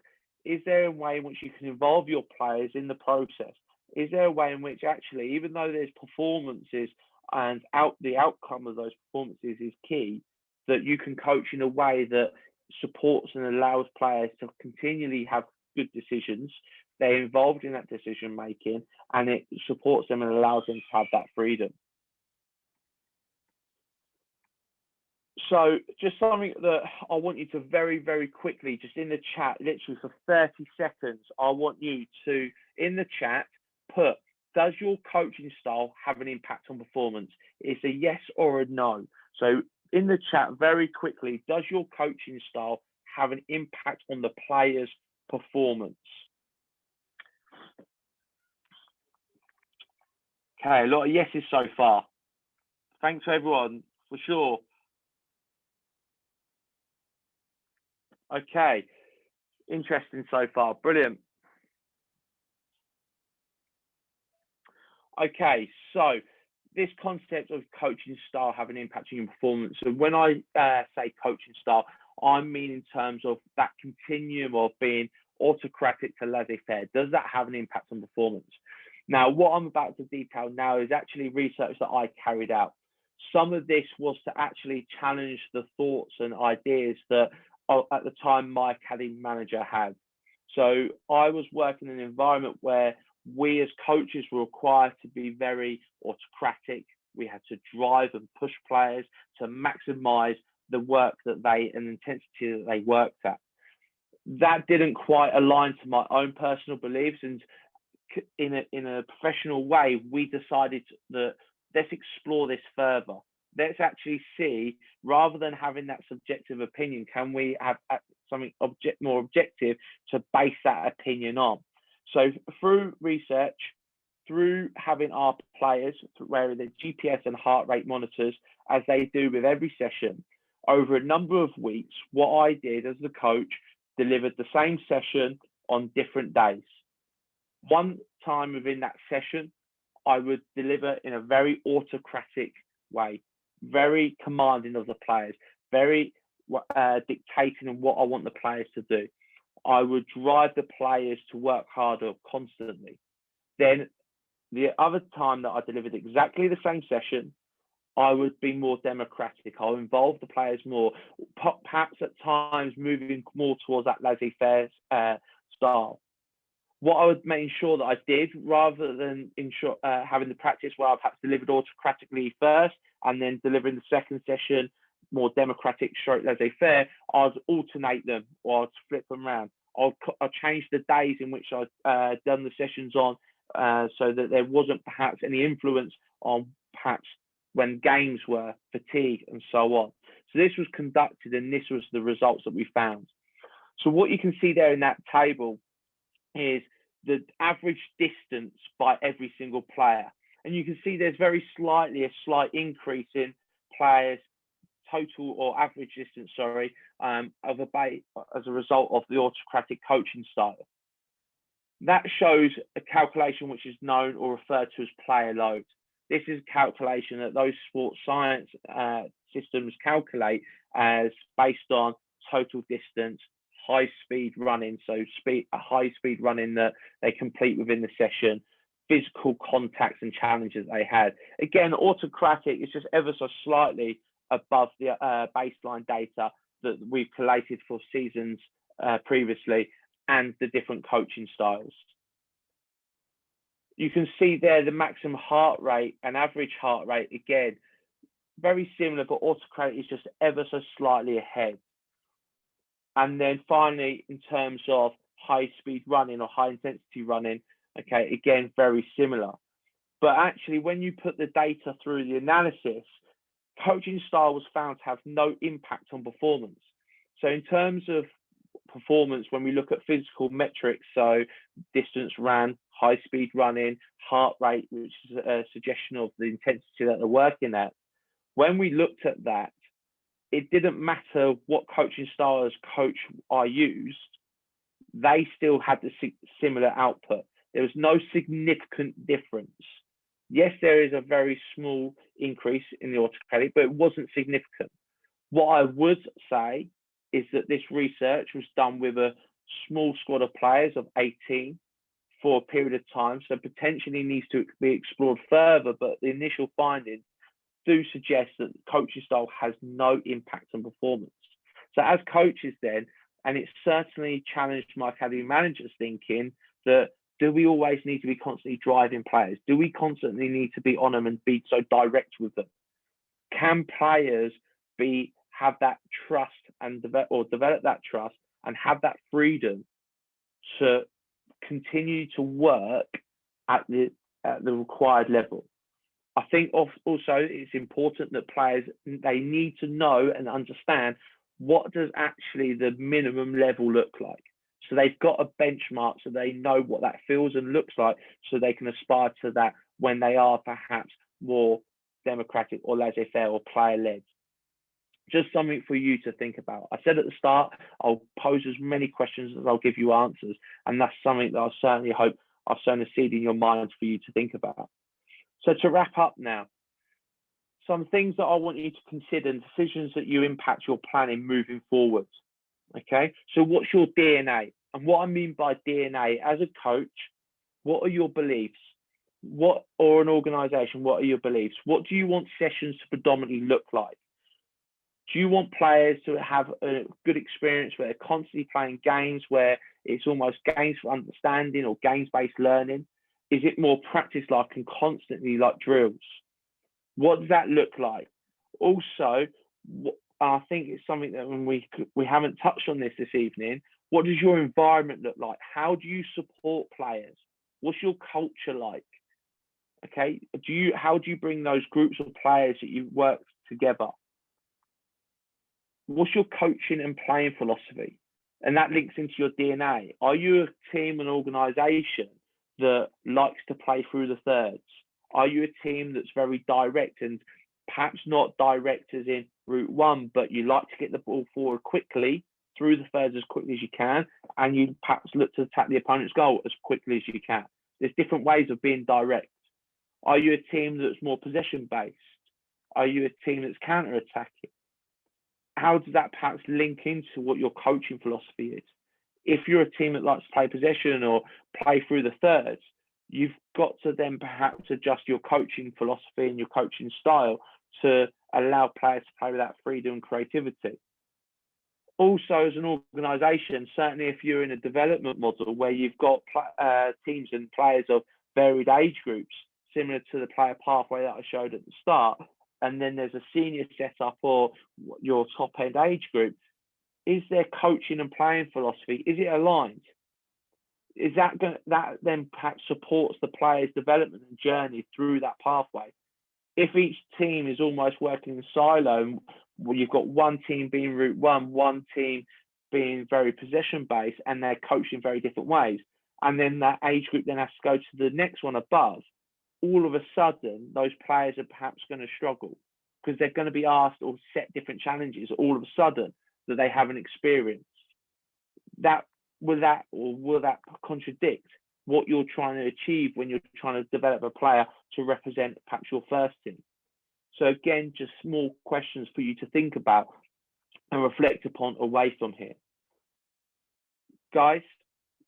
C: is there a way in which you can involve your players in the process? Is there a way in which actually, even though there's performances and the outcome of those performances is key, that you can coach in a way that supports and allows players to continually have good decisions, they're involved in that decision making, and it supports them and allows them to have that freedom. So just something that I want you to very, very quickly, just in the chat, literally for 30 seconds, I want you to, in the chat, put, does your coaching style have an impact on performance? It's a yes or a no. So in the chat, very quickly, does your coaching style have an impact on the player's performance? Okay, a lot of yeses so far. Thanks to everyone, for sure. Okay, interesting so far, brilliant. Okay, so this concept of coaching style having an impact on your performance. So when I say coaching style, I mean in terms of that continuum of being autocratic to laissez-faire. Does that have an impact on performance? Now, what I'm about to detail now is actually research that I carried out. Some of this was to actually challenge the thoughts and ideas that at the time my academy manager had. So I was working in an environment where we as coaches were required to be very autocratic. We had to drive and push players to maximize the work that they and the intensity that they worked at. That didn't quite align to my own personal beliefs, and in a professional way, we decided that let's explore this further. Let's actually see, rather than having that subjective opinion, can we have something more objective to base that opinion on? So through research, through having our players wearing the GPS and heart rate monitors, as they do with every session, over a number of weeks, what I did as the coach, delivered the same session on different days. One time within that session, I would deliver in a very autocratic way, very commanding of the players, very dictating on what I want the players to do. I would drive the players to work harder constantly. Then the other time that I delivered exactly the same session, I would be more democratic. I'll involve the players more, perhaps at times moving more towards that laissez-faire style. What I would make sure that I did, rather than having the practice where I perhaps delivered autocratically first and then delivering the second session more democratic stroke laissez-faire, I'd alternate them or I'd flip them around. I'll change the days in which I'd done the sessions on so that there wasn't perhaps any influence on perhaps when games were, fatigue and so on. So this was conducted and this was the results that we found. So what you can see there in that table is the average distance by every single player. And you can see there's a slight increase in players' total or average distance, as a result of the autocratic coaching style. That shows a calculation which is known or referred to as player load. This is a calculation that those sports science systems calculate as based on total distance, high speed running, so high speed running that they complete within the session, physical contacts and challenges they had. Again, autocratic is just ever so slightly above the baseline data that we've collated for seasons previously and the different coaching styles. You can see there the maximum heart rate and average heart rate, again, very similar, but autocratic is just ever so slightly ahead. And then finally, in terms of high speed running or high intensity running, okay, again, very similar. But actually, when you put the data through the analysis, coaching style was found to have no impact on performance. So in terms of performance, when we look at physical metrics, so distance ran, high speed running, heart rate, which is a suggestion of the intensity that they're working at, when we looked at that, it didn't matter what coaching style as coach I used, they still had the similar output. There was no significant difference. Yes, there is a very small increase in the autocratic, but it wasn't significant. What I would say is that this research was done with a small squad of players of 18 for a period of time, so potentially needs to be explored further, but the initial findings do suggest that coaching style has no impact on performance. So as coaches then, and it certainly challenged my academy managers thinking that, do we always need to be constantly driving players? Do we constantly need to be on them and be so direct with them? Can players have that trust and develop that trust and have that freedom to continue to work at the required level? I think also it's important that players, they need to know and understand what does actually the minimum level look like. So they've got a benchmark so they know what that feels and looks like so they can aspire to that when they are perhaps more democratic or laissez-faire or player-led. Just something for you to think about. I said at the start, I'll pose as many questions as I'll give you answers. And that's something that I certainly hope I've sown a seed in your mind for you to think about. So to wrap up now, some things that I want you to consider and decisions that you impact your planning moving forward. Okay, so what's your DNA? And what I mean by DNA, as a coach, what are your beliefs? What, or an organization, what are your beliefs? What do you want sessions to predominantly look like? Do you want players to have a good experience where they're constantly playing games where it's almost games for understanding or games-based learning? Is it more practice-like and constantly like drills? What does that look like? Also, I think it's something that when we haven't touched on this evening, what does your environment look like? How do you support players? What's your culture like? Okay, how do you bring those groups of players that you work together? What's your coaching and playing philosophy? And that links into your DNA. Are you a team and organisation that likes to play through the thirds? Are you a team that's very direct, and perhaps not direct as in route one, but you like to get the ball forward quickly through the thirds as quickly as you can, and you perhaps look to attack the opponent's goal as quickly as you can? There's different ways of being direct. Are you a team that's more possession-based? Are you a team that's counter-attacking? How does that perhaps link into what your coaching philosophy is? If you're a team that likes to play possession or play through the thirds, you've got to then perhaps adjust your coaching philosophy and your coaching style to allow players to play with that freedom and creativity. Also, as an organisation, certainly if you're in a development model where you've got teams and players of varied age groups, similar to the player pathway that I showed at the start, and then there's a senior setup or your top end age group, is their coaching and playing philosophy, is it aligned? Is that then perhaps supports the player's development and journey through that pathway? If each team is almost working in silo, well, you've got one team being route one team being very possession based, and they're coaching very different ways, and then that age group then has to go to the next one above, all of a sudden those players are perhaps going to struggle because they're going to be asked or set different challenges all of a sudden that they haven't experienced. Will that contradict what you're trying to achieve when you're trying to develop a player to represent perhaps your first team? So again, just small questions for you to think about and reflect upon away from here. Guys,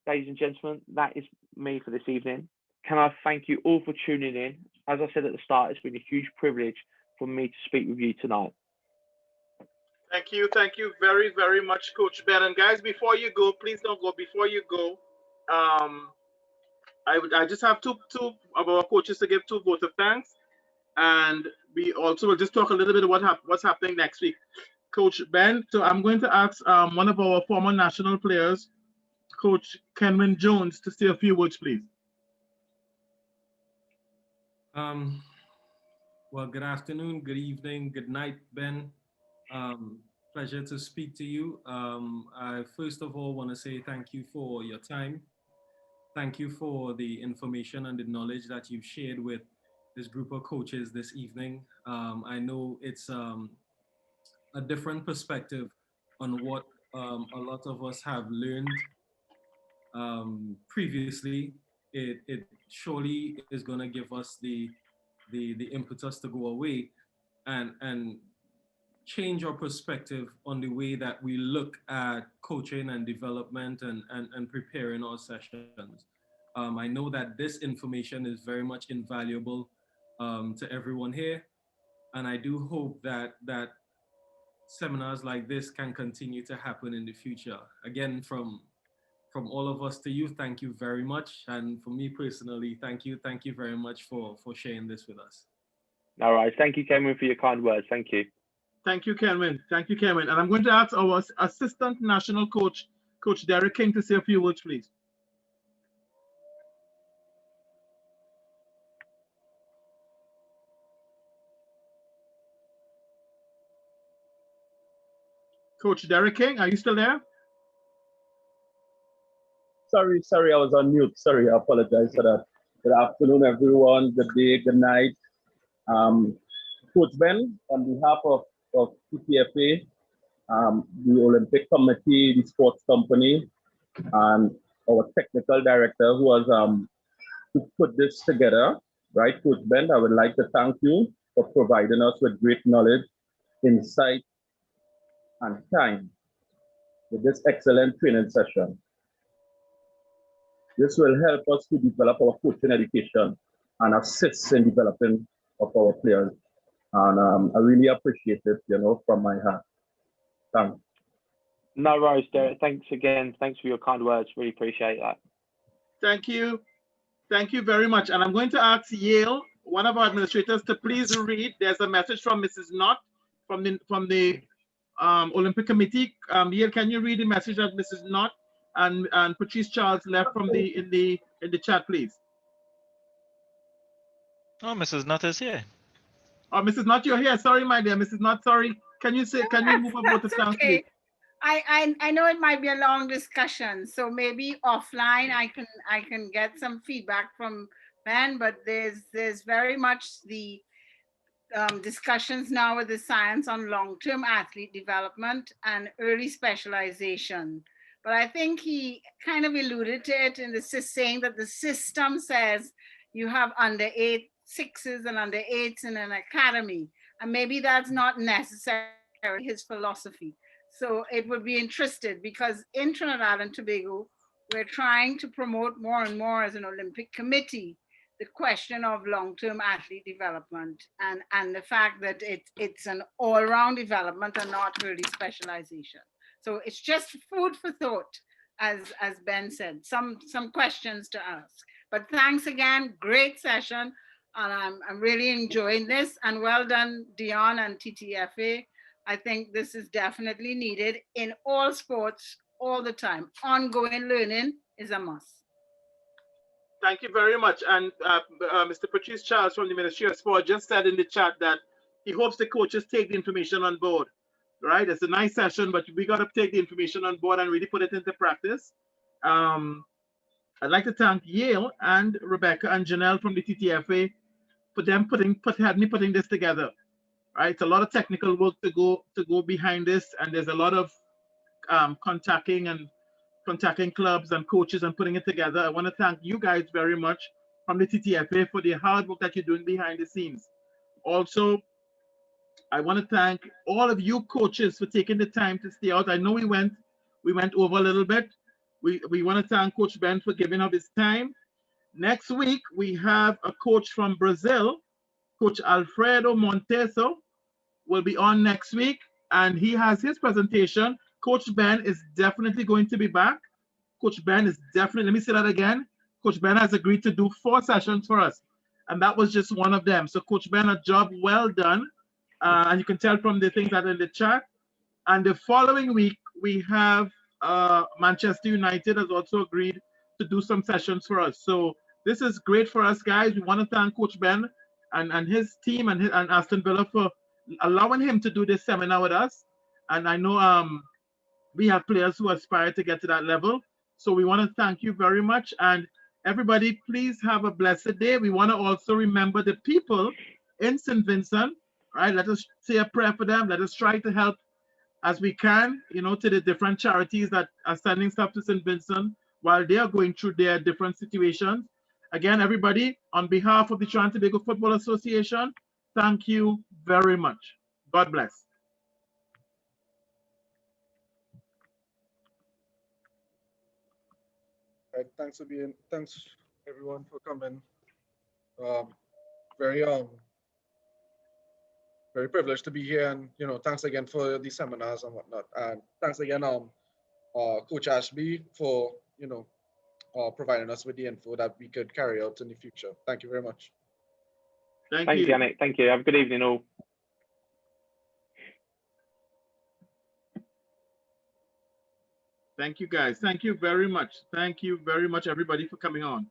C: ladies and gentlemen, that is me for this evening. Can I thank you all for tuning in? As I said at the start, it's been a huge privilege for me to speak with you tonight.
B: Thank you very, very much, Coach Ben. And guys, before you go, please don't go. Before you go, I just have two of our coaches to give two votes of thanks, and we also will just talk a little bit about what's happening next week. Coach Ben, so I'm going to ask one of our former national players, Coach Kenwin Jones, to say a few words, please.
E: Well, good afternoon, good evening, good night, Ben. Pleasure to speak to you. I first of all want to say thank you for your time. Thank you for the information and the knowledge that you've shared with this group of coaches this evening. I know it's a different perspective on what a lot of us have learned previously. It surely is going to give us the impetus to go away and change our perspective on the way that we look at coaching and development and preparing our sessions. I know that this information is very much invaluable to everyone here, and I do hope that seminars like this can continue to happen in the future. Again, from all of us to you, thank you very much. And for me personally, thank you very much for sharing this with us.
C: All right, thank you, Kenwin, for your kind words. Thank you.
B: Thank you, Kenwin. Thank you, Kenwin. And I'm going to ask our assistant national coach, Coach Derek King, to say a few words, please. Coach Derek King, are you still there?
J: Sorry, I was on mute. Sorry, I apologize for that. Good afternoon, everyone. Good day, good night. Coach Ben, on behalf of PTFA, the Olympic Committee, the sports company, and our technical director who has to put this together, right, Coach Ben, I would like to thank you for providing us with great knowledge, insight, and time with this excellent training session. This will help us to develop our coaching education and assist in developing of our players. And I really appreciate it, from my heart. Thanks.
C: No worries, Derek. Thanks again. Thanks for your kind words. Really appreciate that.
B: Thank you. Thank you very much. And I'm going to ask Yale, one of our administrators, to please read. There's a message from Mrs. Knott from the Olympic Committee. Yale, can you read the message that Mrs. Knott and Patrice Charles left from in the chat, please?
G: Oh, Mrs. Nutt is here.
B: Oh, Mrs. Knott, you're here. Sorry, my dear. Mrs. Knott, sorry. Can you move up both the sound, please?
F: I know it might be a long discussion, so maybe offline I can get some feedback from Ben, but there's very much the discussions now with the science on long-term athlete development and early specialization. But I think he kind of alluded to it in the saying that the system says you have under 6s and under 8s in an academy, and maybe that's not necessarily his philosophy. So it would be interesting because in Trinidad and Tobago, we're trying to promote more and more as an Olympic committee, the question of long-term athlete development and the fact that it's an all-round development and not really specialization. So it's just food for thought, as Ben said, some questions to ask. But thanks again, great session. And I'm really enjoying this, and well done, Dion and TTFA. I think this is definitely needed in all sports all the time. Ongoing learning is a must.
B: Thank you very much. And Mr. Patrice Charles from the Ministry of Sport just said in the chat that he hopes the coaches take the information on board. Right? It's a nice session, but we got to take the information on board and really put it into practice. I'd like to thank Yale and Rebecca and Janelle from the TTFA for them putting this together. Right? It's a lot of technical work to go behind this, and there's a lot of contacting clubs and coaches and putting it together. I want to thank you guys very much from the TTFA for the hard work that you're doing behind the scenes. Also, I want to thank all of you coaches for taking the time to stay out. I know we went over a little bit. We want to thank Coach Ben for giving up his time. Next week, we have a coach from Brazil, Coach Alfredo Monteso, will be on next week, and he has his presentation. Coach Ben is definitely going to be back. Coach Ben is definitely, let me say that again. Coach Ben has agreed to do 4 sessions for us, and that was just one of them. So Coach Ben, a job well done. And you can tell from the things that are in the chat. And the following week, we have Manchester United has also agreed to do some sessions for us. So this is great for us, guys. We want to thank Coach Ben and his team and Aston Villa for allowing him to do this seminar with us. And I know we have players who aspire to get to that level. So we want to thank you very much. And everybody, please have a blessed day. We want to also remember the people in St. Vincent. Right, let us say a prayer for them. Let us try to help as we can, to the different charities that are sending stuff to St. Vincent while they are going through their different situations. Again, everybody, on behalf of the Trinidad and Tobago Football Association, thank you very much. God bless.
M: Right, thanks everyone for coming. Very privileged to be here, and thanks again for the seminars and whatnot, and thanks again Coach Ashby for providing us with the info that we could carry out in the future. Thank you very much.
C: Thank you, Yannick. Thank you. Have a good evening, all.
B: Thank you, guys. Thank you very much. Thank you very much, everybody, for coming on.